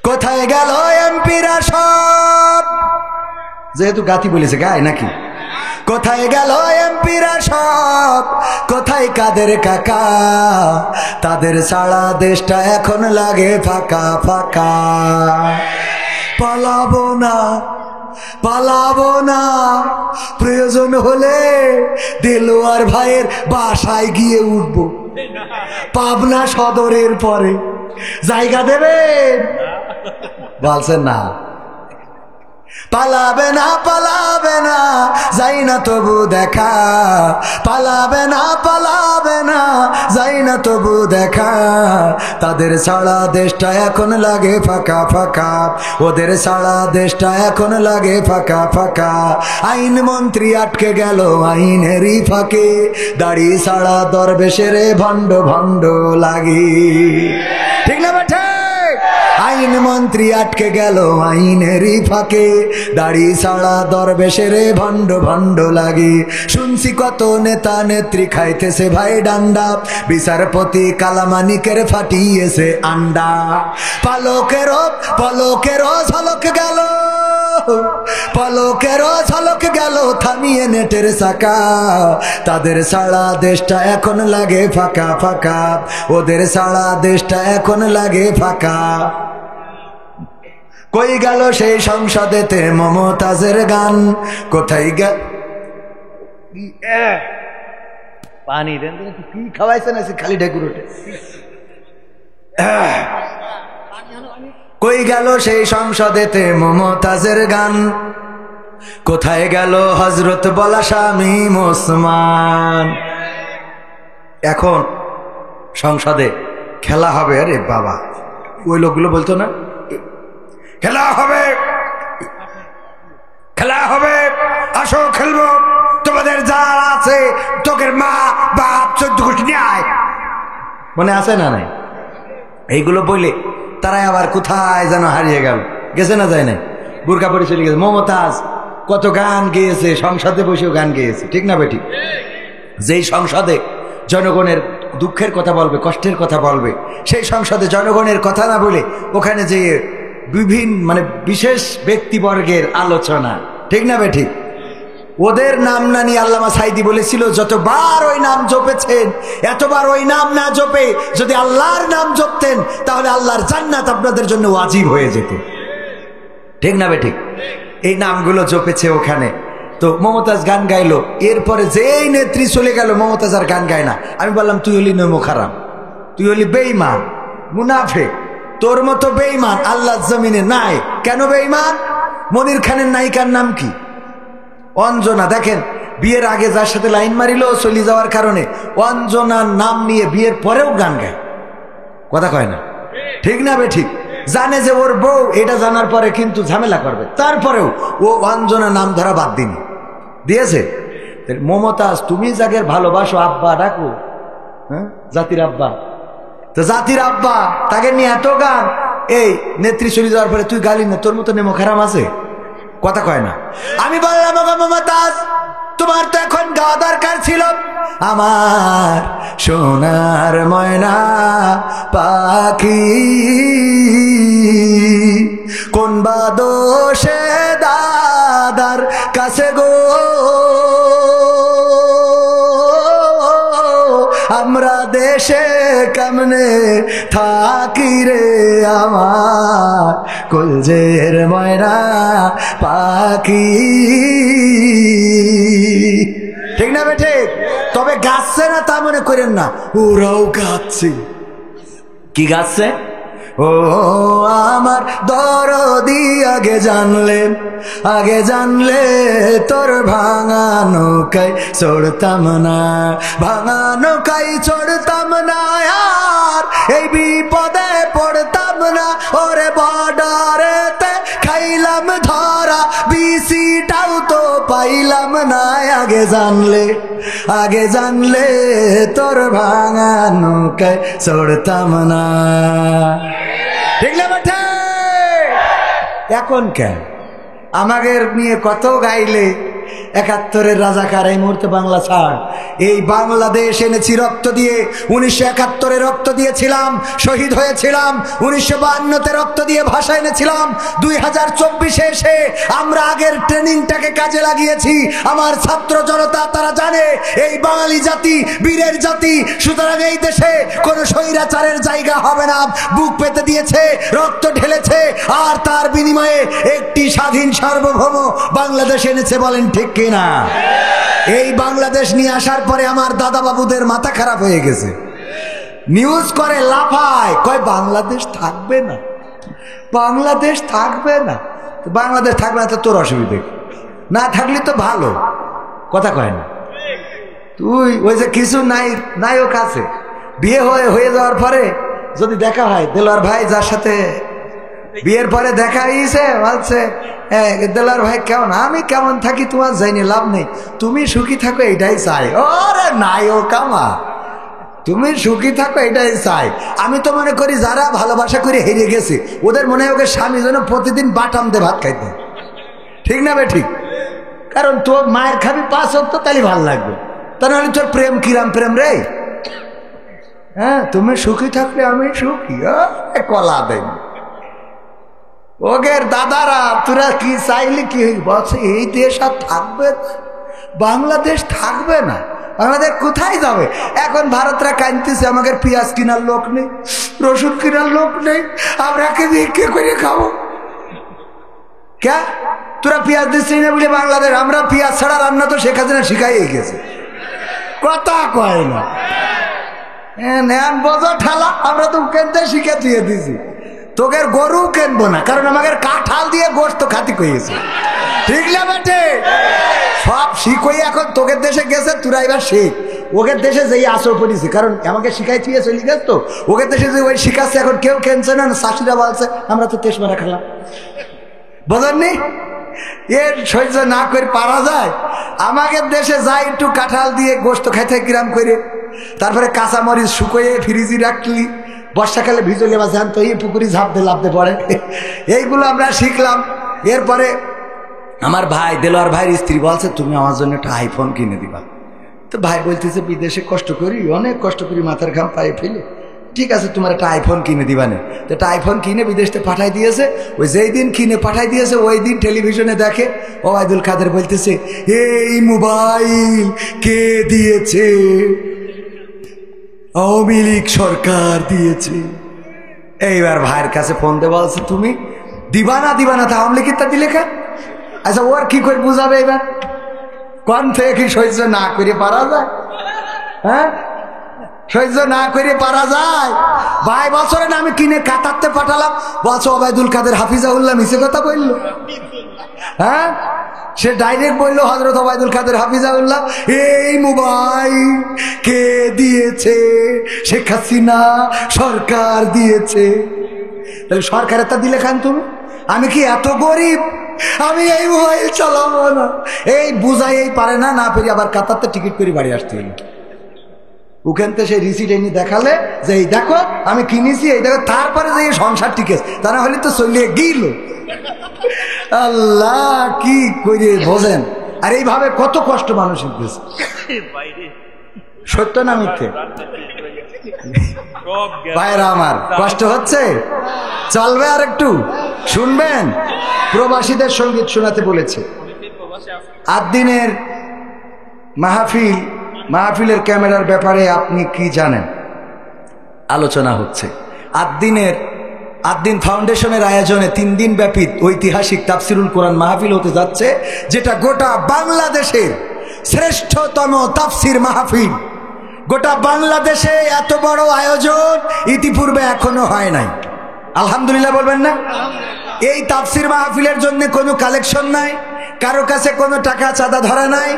কোথায় গেল এমপিরা সব, যেহেতু গাতি বলেছে গায় নাকি। কোথায় গেল এমপিরা সব, কোথায় কাদের কাকা, তাদের সারা দেশটা এখন লাগে ফাঁকা ফাঁকা। পালাবো না পালাবো না, প্রয়োজন হলে দেলোয়ার ভাইয়ের বাসায় গিয়ে উঠবো, পাবনা সদরের পরে জায়গা দেবেন? বলছেন না। পালাবে না পালাবে না, যাই না তবু দেখা, পালাবে না পালাবে না, যাই না তবু দেখা। তাদের সারা দেশটা এখন লাগে ফাঁকা ফাঁকা, ওদের সারা দেশটা এখন লাগে ফাঁকা ফাঁকা। আইন মন্ত্রী আটকে গেল আইনেরই ফাঁকে, দাড়ি সারা দরবেশের ভণ্ড ভণ্ড লাগে। ঠিক না বেঠে? আইন মন্ত্রী আটকে গেল আইনেরই ফাঁকে, দাড়ি সারা দরবেশের ভণ্ড ভণ্ড লাগে। শুনছি কত নেতা নেত্রী খাইতেছে ভাই ডান্ডা, বিচারপতি কালামানিকের ফাটিয়েছে আন্ডা। পালকেরও পলকেরও ঝলক গেল, পলকেরও ঝলক গেল থামিয়ে নেটের চাকা। তাদের সারা দেশটা এখন লাগে ফাঁকা ফাঁকা, ওদের সারা দেশটা এখন লাগে ফাঁকা। কই গেল সেই সংসদেতে মমতাজের গান, কোথায় গেল? পানি দেন, কি খাওয়াইছেন খালি ডেকুরেটে। কই গেল সেই সংসদেতে মমতাজের গান, কোথায় গেল হজরত বলা স্বামী ওসমান? এখন সংসদে খেলা হবে। আরে বাবা, ওই লোকগুলো বলতো না খেলা হবে খেলা হবে, আসো খেলবো, তোমাদের যা আছে তোকের মা বাপ 14 কোটি নিয়ে, মনে আছে না? নাই এইগুলো বলে তারাই আবার কোথায় যেন হারিয়ে গেল, গেছে না যায় না, বুরকা পরে চলে গেছে। মমতাজ কত গান গেয়েছে, সংসদে বসেও গান গেয়েছে, ঠিক না বেটি? যেই সংসদে জনগণের দুঃখের কথা বলবে, কষ্টের কথা বলবে, সেই সংসদে জনগণের কথা না বলে ওখানে যে বিভিন্ন বিশেষ ব্যক্তিবর্গের আলোচনা, ঠিক না বেটি? ওদের নাম না নিয়ে আল্লামা সাইদি বলেছিল, যতবার ওই নাম জপেছেন, এতবার ওই নাম না জপে যদি আল্লাহর নাম জপতেন তাহলে আল্লাহর জান্নাত আপনাদের জন্য ওয়াজিব হয়ে যেত, ঠিক না বেটি? এই নামগুলো জপেছে ওখানে। তো মমতাজ গান গাইলো, এরপরে যেই নেত্রী চলে গেল মমতাজ আর গান গায় না। আমি বললাম, তুই হলি নমুখারাম, তুই হলি বেঈমান, মুনাফিক, তোর মতো বেঈমান আল্লাহর জমিনে নাই। কেন বেঈমান? মনির খানের নায়িকার নাম কি? অঞ্জনা। দেখেন, বিয়ের আগে যার সাথে লাইন মারিল চলে যাওয়ার কারণে অঞ্জনার নাম নিয়ে বিয়ের পরেও গান গায়, কথা কয় না, ঠিক না বে? ঠিক জানে যে ওর বউ, এটা জানার পরে কিন্তু ঝামেলা করবে, তারপরেও ও অঞ্জনা নাম ধরা বাদ দিয়েছে। মমতাজ, তুমি যাকে ভালোবাসো, আব্বা ডাকো, হ্যাঁ, জাতির আব্বা। তো জাতির আব্বা, তাকে নিয়ে এত গান, এই নেত্রী চলে যাওয়ার পরে তুই গালি না, তোর মতো নেমো খারাম আছে, কথা কয় না। আমি বললাম, মমতাজ, তোমার তো এখন গাওয়া দরকার ছিল। আমার সোনার ময়না পাখি, কোন বা দোষে দাদার কাছে গো আমরা দেশে কেমনে থাকি রে, আমার কলজের ময়না পাখি, ঠিক না বেঠে? তবে গাচ্ছে না তা মনে করেন না, ওরাও গাচ্ছে। কি গাচ্ছে? ও আমার দরদি, আগে জানলে তোর ভাঙানো কাই চড়তাম না, ভাঙানো কাই চড়তাম না, আর এই বিপদে পড়তাম না। ওরে বর্ডারেতে খাইলাম ধরা, বিসিটাও তো পাইলাম না। আগে জানলে তোর ভাঙানো কাই চড়তাম না, ঠিক না বেটা? এখন কেন আমাদের নিয়ে কত গাইলে, 71-এর রাজাকার এই মুহূর্তে বাংলা ছাড়। এই বাংলাদেশ এনেছি রক্ত দিয়ে। 1971-এ রক্ত দিয়েছিলাম, শহীদ হয়েছিলাম। 1952-তে রক্ত দিয়ে ভাষা এনেছিলাম। 2024-এ এসে আমরা আগের ট্রেনিংটাকে কাজে লাগিয়েছি। আমার ছাত্র জনতা তারা জানে এই বাঙালি জাতি বীরের জাতি, সুতরাং এই দেশে কোনো স্বৈরাচারের জায়গা হবে না। বুক পেতে দিয়েছে, রক্ত ঢেলেছে, আর তার বিনিময়ে একটি স্বাধীন সার্বভৌম বাংলাদেশ এনেছে। বলেন ঠিক কিনা? এই বাংলাদেশ নিয়ে আসার পরে আমার দাদা বাবুদের মাথা খারাপ হয়ে গেছে। নিউজ করে লাফায়, কয় বাংলাদেশ থাকবে না, বাংলাদেশ থাকবে না। বাংলাদেশ থাকবে না তো তোর অসুবিধে, না থাকলে তো ভালো, কথা কয় না। তুই ওই যে কিছু নায়ক আছে, বিয়ে হয়ে যাওয়ার পরে যদি দেখা হয়, দেলোয়ার ভাই যার সাথে বিয়ের পরে দেখা হয়েছে, বলছে দেলোয়ার ভাই কেমন? আমি কেমন থাকি তোমার জানি লাভ নেই, তুমি সুখী থাকো এটাই চাই। ওরে নায়ক আমার, তুমি সুখী থাকো এটাই চাই। আমি তো মনে করি যারা ভালোবাসা করে হেরে গেছে ওদের মনে হয় ওকে স্বামী যেন প্রতিদিন বাটাম দিয়ে ভাত খাইতে, ঠিক না বে ঠিক? কারণ তোর মায়ের খাবি 5 ওয়াক্ত, তাহলে ভালো লাগবে। তা নাহলে তোর প্রেম কিরাম প্রেম রে? হ্যাঁ, তুমি সুখী থাকলে আমি সুখী, কলা দেন ওগের দাদারা। তোরা কি চাইলে কি বলছে এই দেশ আর থাকবে, বাংলাদেশ থাকবে না। বাংলাদেশ কোথায় যাবে? এখন ভারতরা কাঁদতেছে আমাদের পেঁয়াজ কেনার লোক নেই, রসুন কেনার লোক নেই, আমরা কে করে খাবো? কে তোরা পেঁয়াজ দিচ্ছিস না বলে বাংলাদেশ? আমরা পেঁয়াজ ছাড়া রান্না তো শেখ হাসিনা শিখাই গেছে, কথা কয় না। নেন বোঝো ঠালা, আমরা তো কেনতে শিখে দিয়ে দিছি। তোকে গরু কেনবো না, কারণ আমাদের কাঁঠাল দিয়ে গোস্ত খাতি কইয়েছে, ঠিক না বেটে? সব শিখই এখন তোকের দেশে গেছে, তোরা এবার শিখ। ওদের দেশে যেই আসর পড়েছে, কারণ আমাকে শিখাই থিয়ে চলে গেছে তো, ওদের দেশে যে ওই শিখাচ্ছে এখন কেউ কেনছে না। শাশুড়া বলছে আমরা তো তেজমারা খেলাম, বোঝেননি? এর সহ্য না করে পারা যায়? আমাদের দেশে যাই একটু কাঁঠাল দিয়ে গোস্ত খাইতে গ্রাম করে, তারপরে কাঁচামরিচ শুকোয়ে ফ্রিজি রাখলি, বর্ষাকালে ভিজলে বা জ্যান্ত এই পুকুরি ঝাঁপ দিয়ে লাভতে পড়ে, এইগুলো আমরা শিখলাম। এরপরে আমার ভাই দেলোয়ার ভাইয়ের স্ত্রী বলছে তুমি আমার জন্য একটা আইফোন কিনে দিবা। তো ভাই বলতেছে বিদেশে কষ্ট করি, অনেক কষ্ট করি, মাথার ঘাম পায়ে ফেলে, ঠিক আছে তোমার একটা আইফোন কিনে দিবা না। তো একটা আইফোন কিনে বিদেশে পাঠাই দিয়েছে। ওই যেই দিন কিনে পাঠাই দিয়েছে ওই দিন টেলিভিশনে দেখে ওবায়দুল কাদের বলতেছে এই মোবাইল কে দিয়েছে? আওয়ামী লীগ সরকার দিয়েছে। এইবার ভাইয়ের কাছে ফোন দিয়ে বলছে তুমি দিবা না তা আওয়ামী লীগেরটা দিলে কেন? আচ্ছা ওর কি করে বুঝাবে এবার? কোন থেকে কি সহ্য না করে পারা যায়? হ্যাঁ, সহ্য না করে পারা যায়? ভাই বছরে না আমি কিনে কাতারতে পাঠালাম, বলছো ওবায়দুল কাদের হাফিজাউল্লাহ মিছে কথা বললো। হ্যাঁ, সে ডাইরেক্ট বললো হযরত ওবায়দুল কাদের হাফিজাউল্লাহ এই মোবাইল কে দিয়েছে? শেখ হাসিনা সরকার দিয়েছে। তাহলে সরকারের তা দিলে খান তুমি? আমি কি এত গরিব আমি এই মোবাইল চালাবো না? এই বুঝাই এই পারে না, না পেরে আবার কাতারতে টিকিট করে বাড়ি আসতে হলো। ওখান থেকে সেই রিসিট এনে দেখালে যে এই দেখো আমি কিনেছি, এই দেখো, তারপরে যে সংসার টিকেছে, তা না হলে তো চলিয়ে গিল। আল্লাহ কি করে বোঝেন? আর এইভাবে কত কষ্ট মানুষের দিয়েছে, সত্য না মিথ্যে? ভাইরা আমার কষ্ট হচ্ছে, চলবে আর একটু শুনবেন। প্রবাসীদের সঙ্গীত শোনাতে বলেছে। 8 দিনের মাহফিলের ক্যামেরার ব্যাপারে আপনি কি জানেন? আলোচনা হচ্ছে। 8 দিন ফাউন্ডেশনের আয়োজনে 3 দিন ব্যাপী ঐতিহাসিক তাফসিরুল কোরআন মাহফিল হতে যাচ্ছে, যেটা গোটা বাংলাদেশের শ্রেষ্ঠতম তাফসির মাহফিল। গোটা বাংলাদেশে এত বড় আয়োজন ইতিপূর্বে এখনো হয় নাই। আলহামদুলিল্লাহ বলবেন না? এই তাফসির মাহফিলের জন্য কোনো কালেকশন নাই, কারো কাছে কোনো টাকা চাঁদা ধরা নাই,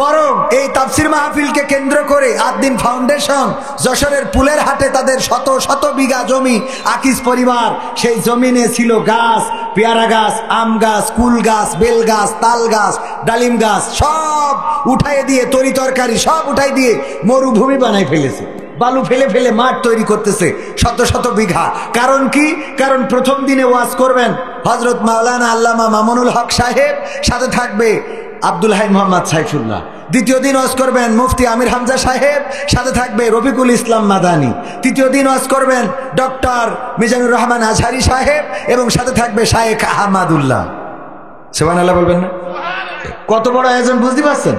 বরং এই তাফসির মাহফিলকে কেন্দ্র করে 8 দিন ফাউন্ডেশন যশোরের পুলের হাটে তাদের শত শত বিঘা জমি, আকিস পরিবার সেই জমিনে ছিল গাছ, পেয়ারা গাছ, আম গাছ, কুল গাছ, বেল গাছ, তাল গাছ, ডালিম গাছ, সব উঠাই দিয়ে তরি তরকারি সব উঠাই দিয়ে মরুভূমি বানাই ফেলেছে। বালু ফেলে ফেলে মাঠ তৈরি করতেছে শত শত বিঘা। কারণ কি? কারণ প্রথম দিনে ওয়াজ করবেন হযরত মাওলানা আল্লামা মামুনুল হক সাহেব, সাথে থাকবে আব্দুল হাই মোহাম্মদ সাইফুল্লাহ, দ্বিতীয় দিন ওয়াজ করবেন মুফতি আমির হামজা সাহেব, সাথে থাকবে রফিকুল ইসলাম মাদানী, তৃতীয় দিন ওয়াজ করবেন ডক্টর মিজানুর রহমান আজহারি সাহেব এবং সাথে থাকবে শায়েখ আহমদুল্লাহ। সুবহানাল্লাহ বলবেন না? কত বড় আয়োজন বুঝতে পারছেন?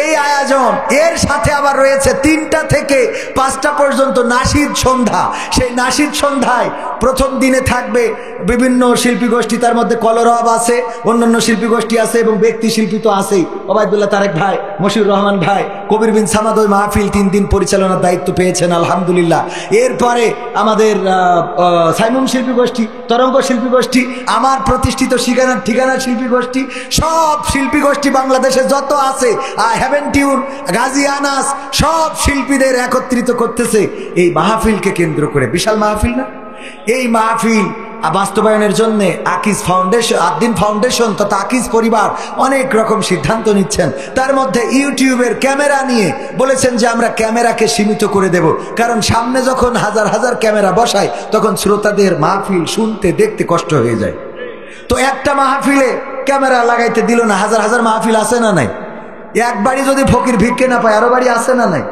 এই আয়োজন, এর সাথে আবার রয়েছে 3টা থেকে 5টা পর্যন্ত নাশিদ সন্ধ্যা। সেই নাশিদ সন্ধ্যায় প্রথম দিনে থাকবে বিভিন্ন শিল্পী গোষ্ঠী, তার মধ্যে কলরব আছে, অন্যান্য শিল্পী গোষ্ঠী আছে এবং ব্যক্তি শিল্পী তো আছেই। ওবায়দুল্লাহ তারেক ভাই, মশিউর রহমান ভাই, কবির বিন সামাদ ওই মাহফিল 3 দিন পরিচালনার দায়িত্ব পেয়েছেন আলহামদুলিল্লাহ। এরপরে আমাদের সাইমুম শিল্পী গোষ্ঠী, তরঙ্গ শিল্পী গোষ্ঠী, আমার প্রতিষ্ঠিত ঠিকানা শিল্পী গোষ্ঠী, সব শিল্পী গোষ্ঠী বাংলাদেশে যত আছে, হেভেন টিউন, গাজী আনাস, সব শিল্পীদের একত্রিত করতেছে এই মাহফিলকে কেন্দ্র করে। বিশাল মাহফিল না? এই মাহফিল বাস্তবায়নের জন্য আকিজ ফাউন্ডেশন, আদ্দিন ফাউন্ডেশন তথা আকিজ পরিবার অনেক রকম সিদ্ধান্ত নিচ্ছেন। তার মধ্যে ইউটিউবের ক্যামেরা নিয়ে বলেছেন যে আমরা ক্যামেরাকে সীমিত করে দেব, কারণ সামনে যখন হাজার হাজার ক্যামেরা বসায় তখন শ্রোতাদের মাহফিল শুনতে দেখতে কষ্ট হয়ে যায়। তো একটা মাহফিলে ক্যামেরা লাগাইতে দিল না, হাজার হাজার মাহফিল আছে না নাই? এক বাড়ি যদি ফকির ভিক্ষে না পায় আরো বাড়ি আছে না নাই?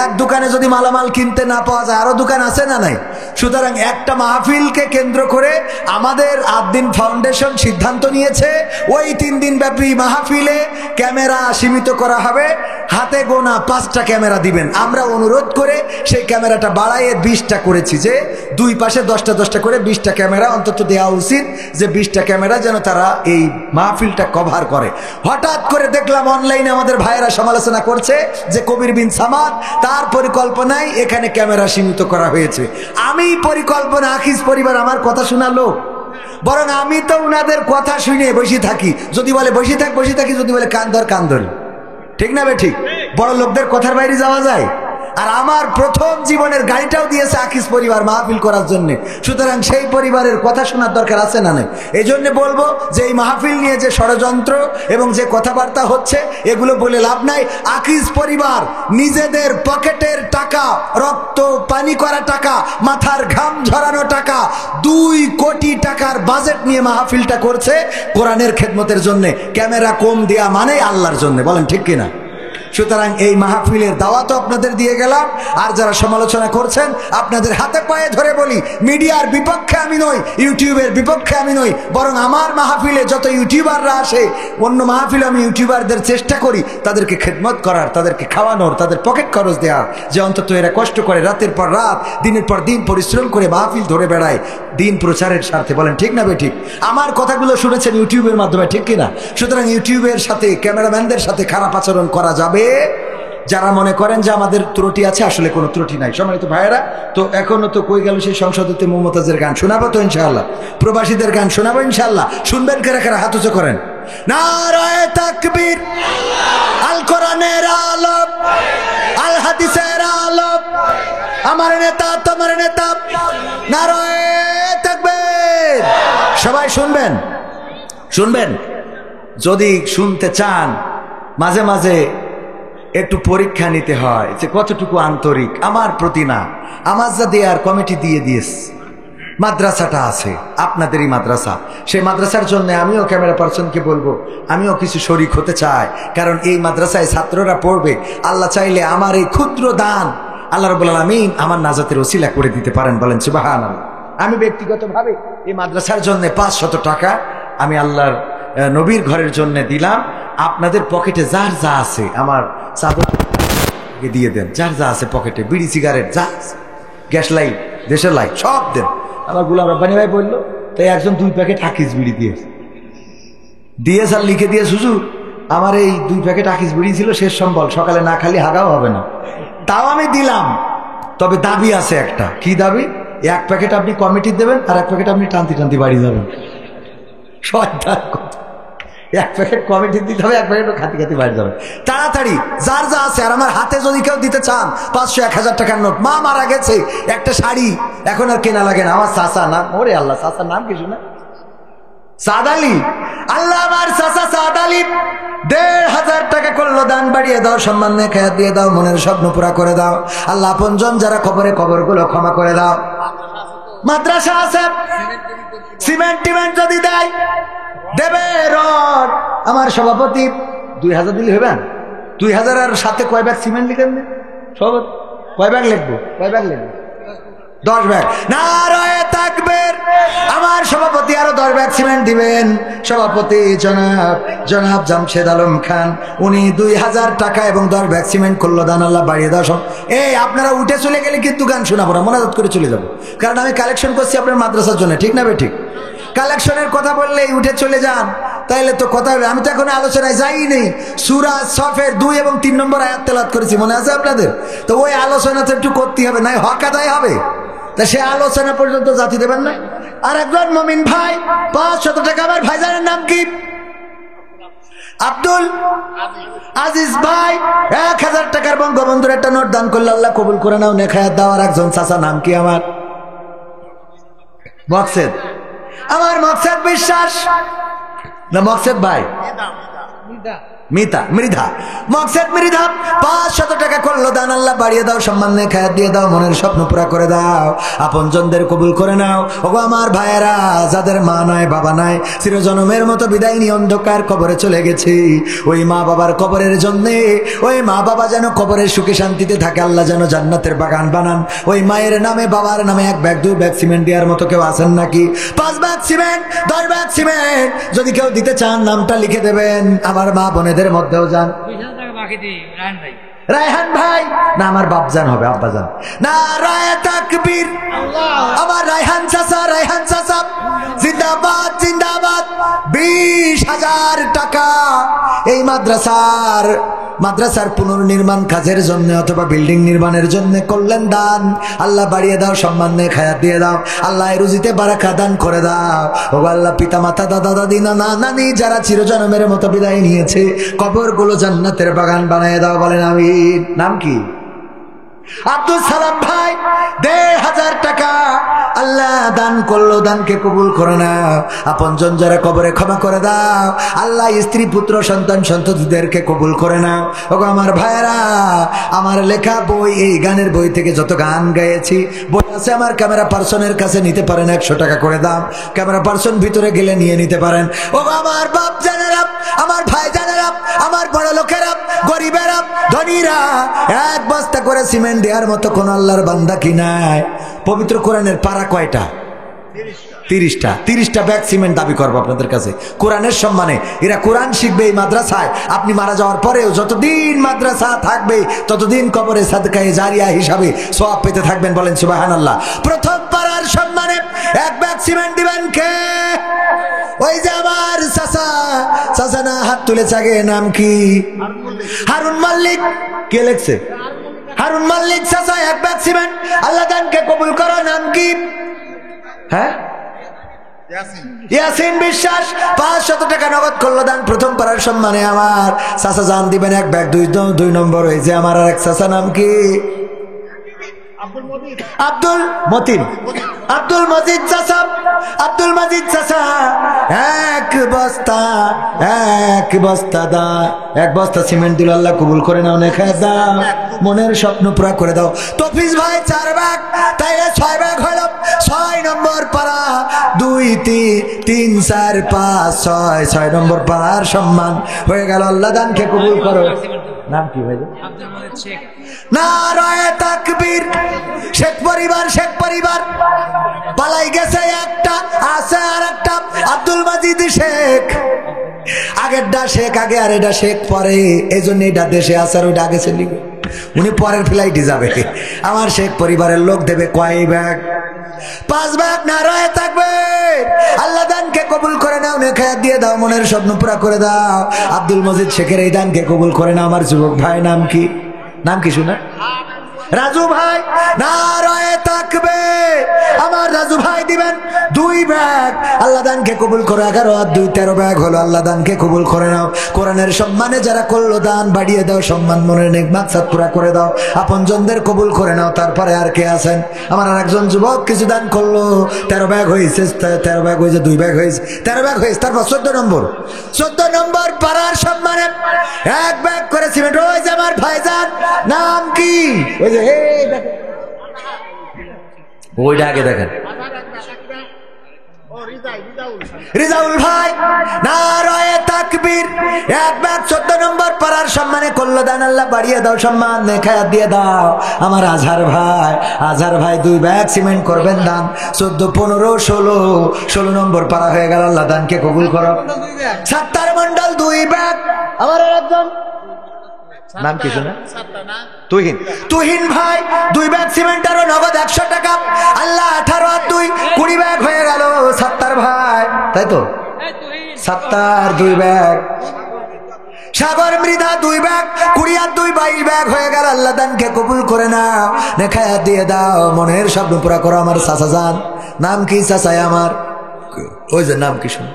এক দোকানে যদি মালামাল কিনতে না পাওয়া যায় আরো দোকান আছে না নাই? সুতরাং একটা মাহফিলকে কেন্দ্র করে আমাদের আদ্দিন ফাউন্ডেশন সিদ্ধান্ত নিয়েছে ওই 3 দিন ব্যাপী মাহফিলে ক্যামেরা সীমিত করা হবে, হাতে গোনা 5টা ক্যামেরা দিবেন। আমরা অনুরোধ করে সেই ক্যামেরাটা বাড়াইয়ে 20টা করেছি, যে 2 পাশে 10টা 10টা করে 20টা ক্যামেরা অন্তত দেওয়া উচিত, যে 20টা ক্যামেরা যেন তারা এই মাহফিলটা কভার করে। হঠাৎ করে দেখলাম অনলাইনে আমাদের ভাইয়েরা সমালোচনা করছে যে কবির বিন সামাদ তার পরিকল্পনায় এখানে ক্যামেরা সীমিত করা হয়েছে। আমি পরিকল্পনা, আকিজ পরিবার আমার কথা শোনালো, বরং আমি তো উনাদের কথা শুনে বসে থাকি। যদি বলে বসে থাকি, যদি বলে কান ধর। ঠিক না বে ঠিক? বড় লোকদের কথার বাইরে যাওয়া যায়? আর আমার প্রথম জীবনের গাড়িটাও দিয়েছে আকিজ পরিবার মাহফিল করার জন্য। সুতরাং সেই পরিবারের কথা শোনার দরকার আছে না নাই? এই জন্য বলবো যে এই মাহফিল নিয়ে যে ষড়যন্ত্র এবং যে কথাবার্তা হচ্ছে এগুলো বলে লাভ নাই। আকিজ পরিবার নিজেদের পকেটের টাকা, রক্ত পানি করা টাকা, মাথার ঘাম ঝরানো টাকা, 2 কোটি টাকার বাজেট নিয়ে মাহফিলটা করছে কোরআনের খেদমতের জন্য। ক্যামেরা কম দেয়া মানে আল্লাহর জন্য, বলেন ঠিক কিনা? সুতরাং এই মাহফিলের দাওয়াতও আপনাদের দিয়ে গেলাম। আর যারা সমালোচনা করছেন আপনাদের হাতে পায়ে ধরে বলি, মিডিয়ার বিপক্ষে আমি নই, ইউটিউবের বিপক্ষে আমি নই, বরং আমার মাহফিলে যত ইউটিউবাররা আসে, অন্য মাহফিলে আমি ইউটিউবারদের চেষ্টা করি তাদেরকে খেদমত করার, তাদেরকে খাওয়ানোর, তাদের পকেট খরচ দেওয়ার, যে অন্তত এরা কষ্ট করে রাতের পর রাত, দিনের পর দিন পরিশ্রম করে মাহফিল ধরে বেড়ায় দিন প্রচারের স্বার্থে। বলেন ঠিক না বে ঠিক? আমার কথাগুলো শুনেছেন ইউটিউবের মাধ্যমে, ঠিক কিনা? সুতরাং ইউটিউবের সাথে, ক্যামেরাম্যানদের সাথে খারাপ আচরণ করা যাবে? যারা মনে করেন যে আমাদের ত্রুটি আছে, আসলে কোনো ত্রুটি নাই। সম্মানিত ভাইয়েরা, তো এখনো তো কই গেল সেই সংসদে মুমতাজের গান? শোনাবো তো ইনশাআল্লাহ, প্রবাসীদের গান শোনাবো ইনশাআল্লাহ। শুনবেন কারা কারা? হাত উঁচু করেন। নারায়ে তাকবীর, আল কোরআনের আলো, আল হাদিসের আলো, আমার নেতা তোমার নেতা, নারায়ে তাকবীর। সবাই শুনবেন। যদি শুনতে চান মাঝে মাঝে একটু পরীক্ষা নিতে হয় যে কতটুকু আন্তরিক আমার প্রতি। না, আমার যা দেয়ার কমিটি দিয়েছে, মাদ্রাসাটা আছে আপনাদেরই মাদ্রাসা, সেই মাদ্রাসার জন্য আমিও ক্যামেরা পার্সনকে বলবো আমিও কিছু শরিক হতে চাই, কারণ এই মাদ্রাসায় ছাত্ররা পড়বে। আল্লাহ চাইলে আমার এই ক্ষুদ্র দান আল্লাহ রাব্বুল আলামিন আমার নাজাতের ওসিলা করে দিতে পারেন, বলেন সুবহানাল্লাহ। আমি ব্যক্তিগতভাবে এই মাদ্রাসার জন্য 500 টাকা আমি আল্লাহর নবীর ঘরের জন্য দিলাম। আপনাদের পকেটে যার যা আছে, আমার চাদর দিয়ে দেন, যার যা আছে পকেটে, বিড়ি সিগারেট যা আছে, গ্যাস লাইট, দেশের লাইট সব দেন। আমার গোলাম রব্বানী ভাই বললো, তাই একজন 2 প্যাকেট আকিজ বিড়ি দিয়ে স্যার লিখে দিয়ে, হুজুর আমার এই 2 প্যাকেট আকিজ বিড়ি ছিল, শেষ সম্বল, সকালে না খালি হাগাও হবে না। তাও আমি দিলাম, তবে দাবি আছে একটা। কি দাবি? 1 প্যাকেট আপনি কমিটি দেবেন আর 1 প্যাকেট আপনি টানতি বাড়ি যাবেন। 1 প্যাকেট কমিটি দিতে হবে, 1 প্যাকেটও খাতি বাড়ি যাবে। তাড়াতাড়ি যার যা আছে। আর আমার হাতে যদি কেউ দিতে চান 500 1000 টাকার নোট, মা মারা গেছে, একটা শাড়ি এখন আর কেনা লাগে না, আমার চাচা নাম, ওরে আল্লাহ, চাচার নাম কিছু না, সাদ আলী, আল্লাহ আমার চাচা সাদ আলী 1500 টাকা করলো দান, বাড়িয়ে দাও, সম্মান নিয়ে খেয়াল দিয়ে দাও, মনের স্বপ্ন পুরা করে দাও। আল্লাহ আপনজন যারা কবরগুলো ক্ষমা করে দাও। মাদ্রাসা আছে, সিমেন্ট যদি দেয় দেবে রড। আমার সভাপতি 2000 দিলে হবে? 2000 আর সাথে কয় ব্যাগ সিমেন্ট লিখেন? সভাপতি কয় ব্যাগ লিখবো? 10 ব্যাগ। নারায়ে তাকবীর। আমার সভাপতি আরো 10 ব্যাগ সিমেন্ট দিবেন। সভাপতি জনাব জামশেদ আলম খান, উনি 2000 টাকা এবং 10 ব্যাগ সিমেন্ট করলো দান। আল্লাহ বাড়িয়ে দাও। এই আপনারা উঠে চলে গেলে কিন্তু গান শোনাবো না, মোনাজাত করে চলে যাবো, কারণ আমি কালেকশন করছি আপনার মাদ্রাসার জন্য, ঠিক না? ঠিক কালেকশনের কথা বললেই উঠে চলে যান, তাইলে তো কথা হবে। আমি তো এখন আলোচনায় যাইনি। সূরা সফের 2 এবং 3 নম্বর আয়াত তেলাওয়াত করেছি, মনে আছে আপনাদের? তো ওই আলোচনা তো একটু করতে হবে, নাই হক আদায় হবে। তা সে আলোচনা পর্যন্ত জাতি দেবেন না। আর একজন মমিন ভাই 500 টাকা, আমার ভাইজানের নাম কি? আব্দুল আজিজ ভাই 1000 টাকার বঙ্গবন্ধুর একটা নোট দান করলে আল্লাহ কবুল করে নাও, নেখায়াত দাও। আর একজন চাচা নাম কি? আমার মকসেদ, আমার মকসেদ বিশ্বাস না মকসেদ ভাই? মৃধা মকসেদ মৃধা 500 টাকা করলো দান। আল্লাহ বাড়িয়ে দাও, সম্মান নেখায়াত দিয়ে দাও, মনের স্বপ্ন পুরা করে দাও, আপনজনদের কবুল করে নাও। ওগো আমার ভাইয়েরা, যাদের মা নাই বাবা নাই, চিরজনমের মতো বিদায় নিয়ে অন্ধকার কবরে চলে গেছে, ওই মা বাবার কবরের জন্যে, ওই মা বাবা যেন কবরের সুখে শান্তিতে থাকে, আল্লাহ যেন জান্নাতের বাগান বানান। ওই মায়ের নামে বাবার নামে 1 ব্যাগ 2 ব্যাগ সিমেন্ট দেওয়ার মতো কেউ আছেন নাকি? 5 ব্যাগ সিমেন্ট, 10 ব্যাগ সিমেন্ট যদি কেউ দিতে চান নামটা লিখে দেবেন। আমার মা বোনেদের মধ্যেও যান। রায়হান ভাই না, আমার বাপজান হবে, আব্বাজান। নারায়ে তাকবীর। আমার রায়হান চাচা জিন্দাবাদ জিন্দাবাদ। 20,000 টাকা এই মাদ্রাসার পুনর্নির্মাণ কাজের জন্য অথবা বিল্ডিং নির্মাণের জন্য করলেন দান। আল্লাহ বাড়িয়ে দাও, সম্মান নিয়ে খায়াত দিয়ে দাও, আল্লাহ রুজিতে বারাকা দান করে দাও। ও আল্লাহ পিতা মাতা দাদা দাদি নানা নানি যারা চিরজন্মের মতো বিদায় নিয়েছে, কবরগুলো জান্নাতের বাগান বানিয়ে দাও, বলেন আমিন। নাম কি? আব্দুল সালাম ভাই 1,500 টাকা আল্লাহ দান করলো, দানকে কবুল করে নাও। আপনজন যারা কবরে ক্ষমা করে দাও, আল্লাহ স্ত্রী পুত্র সন্তান সন্ততিদেরকে কবুল করে নাও। ওগো আমার ভাইয়েরা, আমার লেখা বই, এই গানের বই থেকে যত গান গাইছি, বই আছে আমার ক্যামেরা পার্সনের কাছে, নিতে পারেন, 100 টাকা করে দাম। ক্যামেরা পার্সন ভিতরে গেলে নিয়ে নিতে পারেন। ওগো আমার বাপ জানেরা, আমার ভাই জানেরা, আমার বড় লোকেরা, গরিবেরা, ধনীরা, 1 বস্তা করে সিমেন্ট দেওয়ার মতো কোন আল্লাহর বান্দা কি নাই? পবিত্র কোরআনের পারা কয়টা? 30টা ব্যাগ সিমেন্ট দাবি করবো আপনাদের কাছে কোরআনের সম্মানে। এরা কোরআন শিখবে এই মাদ্রাসায়। আপনি মারা যাওয়ার পরেও যতদিন মাদ্রাসা থাকবে ততদিন কবরে সাদকায়ে জারিয়া হিসাবে সওয়াব পেতে থাকবেন, বলেন সুবহানাল্লাহ। প্রথম পারার সম্মানে 1 ব্যাগ সিমেন্ট দিবেন কে? ওই যে আমার চাচা না হাত তুলেছে আগে, নাম কি? হারুন মল্লিক। কে লেখছে? হারুন মল্লিক চাচা 1 ব্যাগ সিমেন্ট। আল্লাহ দানকে কবুল করো। নাম কি? হ্যাঁ, ইয়াসিন বিশ্বাস 500 টাকা নগদ করলো দান প্রথম পারার সম্মানে। আমার চাচা জান দিবেন 1 ব্যাগ 2 নম্বর। হয়েছে আমার আর এক চাচা, নাম কি? আব্দুল মজিদ চাচা। আব্দুল মজিদ চাচা 1 বস্তা সিমেন্ট দিল। আল্লাহ কবুল করে নাও, নেখায় দাও, মনের স্বপ্ন পুরা করে দাও। তফিজ ভাই 4 ব্যাগ, তাইলে 6 ব্যাগ হলো। 6 নম্বর পারা, 2 3 4 5 6 নম্বর পারার সম্মান হয়ে গেল। আল্লাহ দানকে কবুল করো। নাম কি ভাই? নারায়ে তাকবীর। শেখ পরিবার পালাই গেছে একটা, আছে আর একটা। আব্দুল মজিদ শেখ, আগেরটা শেখ আগে আর এটা শেখ পরে, এই জন্য এটা দেশে আছে আর ওইটা আগে চলে গেল। উনি পরের ফ্লাইটে যাবে। আমার শেখ পরিবারের লোক দেবে কয় ব্যাগ? 5 ব্যাগ। নারায়ে তাকবীর। আল্লাহ দানকে কবুল করে নাও, নেখায়াত দিয়ে দাও, মনের স্বপ্ন পুরা করে দাও। আব্দুল মজিদ শেখের এই দানকে কবুল করে নাও। আমার যুবক ভাই নাম কি? শুনা? রাজু ভাই। নারায়ে তাকবীর। আমার রাজু ভাই দিবেন 2 ব্যাগ। আল্লাহ দানকে কবুল করে। 11 আর 2 13 ব্যাগ হলো। আল্লাহ দানকে কবুল করে নাও। কোরআনের সম্মানে যারা করলো দান, বাড়িয়ে দাও, সম্মান মনের নেক মাকসাদ পুরা করে দাও, আপনজনদের কবুল করে নাও। তারপরে আর কে আছেন? আমার আরেকজন যুবক কিছু দান করলো, 13 ব্যাগ হয়েছে, 13 ব্যাগ হয়েছে, 2 ব্যাগ হয়েছে, 13 ব্যাগ হয়েছে। তারপর 14 নম্বর পারার সম্মানে 1 ব্যাগ করে সিমেন্ট। ওই যে আমার ভাইজান, নাম কি? ওই যে ওইটা আগে দেখেন। রিজাউল ভাই নারায়ে তাকবীর, এক ব্যাগ 14 নম্বর পাড়ার সম্মানে করলো দান, আল্লাহ বাড়িয়ে দাও সম্মান, নেখায়াত দিয়ে দাও। আমার আজহার ভাই 2 ব্যাগ সিমেন্ট করবেন দান, 14, 15, 16 নম্বর পাড়া হয়ে গেল, আল্লাহ দানকে কবুল করো। সাত্তার মন্ডল 2 ব্যাগ, আমার একজন নাম কি শোনা, তুহিন ভাই 2 ব্যাগ সিমেন্ট আর নগদ 100 টাকা, আল্লাহ 18 আর 2 20 ব্যাগ হয়ে গেল। সাত্তার ভাই, তাই তো সাত্তার 2 ব্যাগ, সাগর মৃধা 2 ব্যাগ, 20 আর 2 22 ব্যাগ হয়ে গেল, আল্লাহ দানকে কবুল করে নাও, নেখায়াত দিয়ে দাও, মনের স্বপ্ন পুরা করো। আমার চাচা যান, নাম কি চাচাই আমার, ওই যে নাম কি শুন,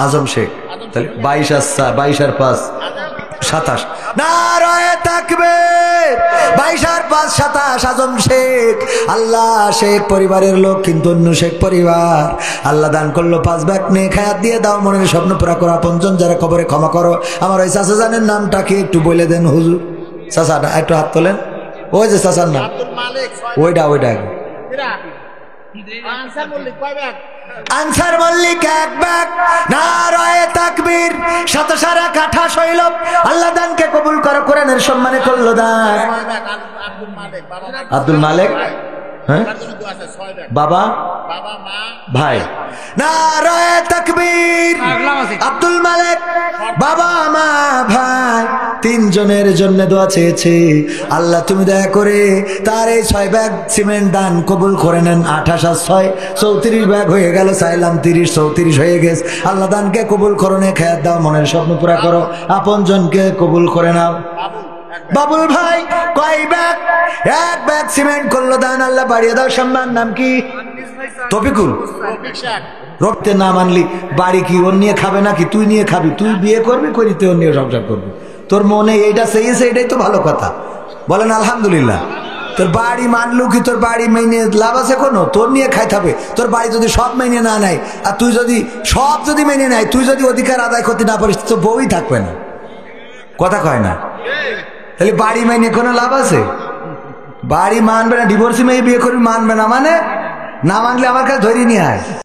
আজম শেখ, তাহলে 22 আর 5 27, নারায়ে তাকবীর, 22 আর 5 27, আজম শেখ। আল্লাহ শেখ পরিবারের লোক কিন্তু অন্য শেখ পরিবার, আল্লাহ দান করলো 5 ব্যাগ, নেখায়াত দিয়ে দাও, মনের স্বপ্ন পুরা করো। আপনজন যারা কবরে ক্ষমা করো। আমার ওই চাচা জানের নামটা কি একটু বলে দেন হুজুর, চাচাটা একটু হাত তোলেন, ওই যে চাচার নাম, ওইটা আনসার মল্লিক 1 ব্যাগ, নারায়ে তাকবীর, 27 আর 28 হইল, আল্লাহ দানকে কবুল করো, কোরআনের সম্মানে করলো দান। আব্দুল মালিক, হ্যাঁ বাবা ভাই, নারায়ে তাকবীর, আব্দুল মালিক বাবা মা ভাই 3 জনের জন্য দোয়া চেয়েছে, আল্লাহ তুমি দয়া করে তার এই 6 ব্যাগ সিমেন্ট দান কবুল করে নেন। 28 আর 6 34 ব্যাগ হয়ে গেল, চাইলাম 30 34 হয়ে গেছে, আল্লাহ দানকে কবুল করো, নেখায়াত দাও, মনের স্বপ্ন পুরা করো, আপন জনকে কবুল করে নাও। বাবুল ভাই কয় ব্যাগ, 1 ব্যাগ সিমেন্ট করলো দান, আল্লাহ বাড়িয়ে দাও সম্মান। নাম কি, তফিকুল, রক্তে না মানলি বাড়ি কি ওর নিয়ে খাবে নাকি, তুই নিয়ে খাবি, তুই বিয়ে করবি করিতে ওর নিয়ে সংসার করবি, তোর মনে এইটা চেয়েছে, এটাই তো ভালো কথা, বলেন আলহামদুলিল্লাহ। তোর বাড়ি মানলু কি, তোর বাড়ি মেনে লাভ আছে কোনো, তোর নিয়ে খাইতে হবে। তোর বাড়ি যদি সব মেনে না নেয়, আর তুই যদি সব মেনে নেয়, তুই যদি অধিকার আদায় করতে না পারিস, তো বউই থাকবে না, কথা কয় না, তাহলে বাড়ি মেনে কোনো লাভ আছে? বাড়ি মানবে না, ডিভোর্সি মেয়ে বিয়ে করবি, মানবে না মানে, না মানলে আমার কাছে ধরে নিয়ে আয়।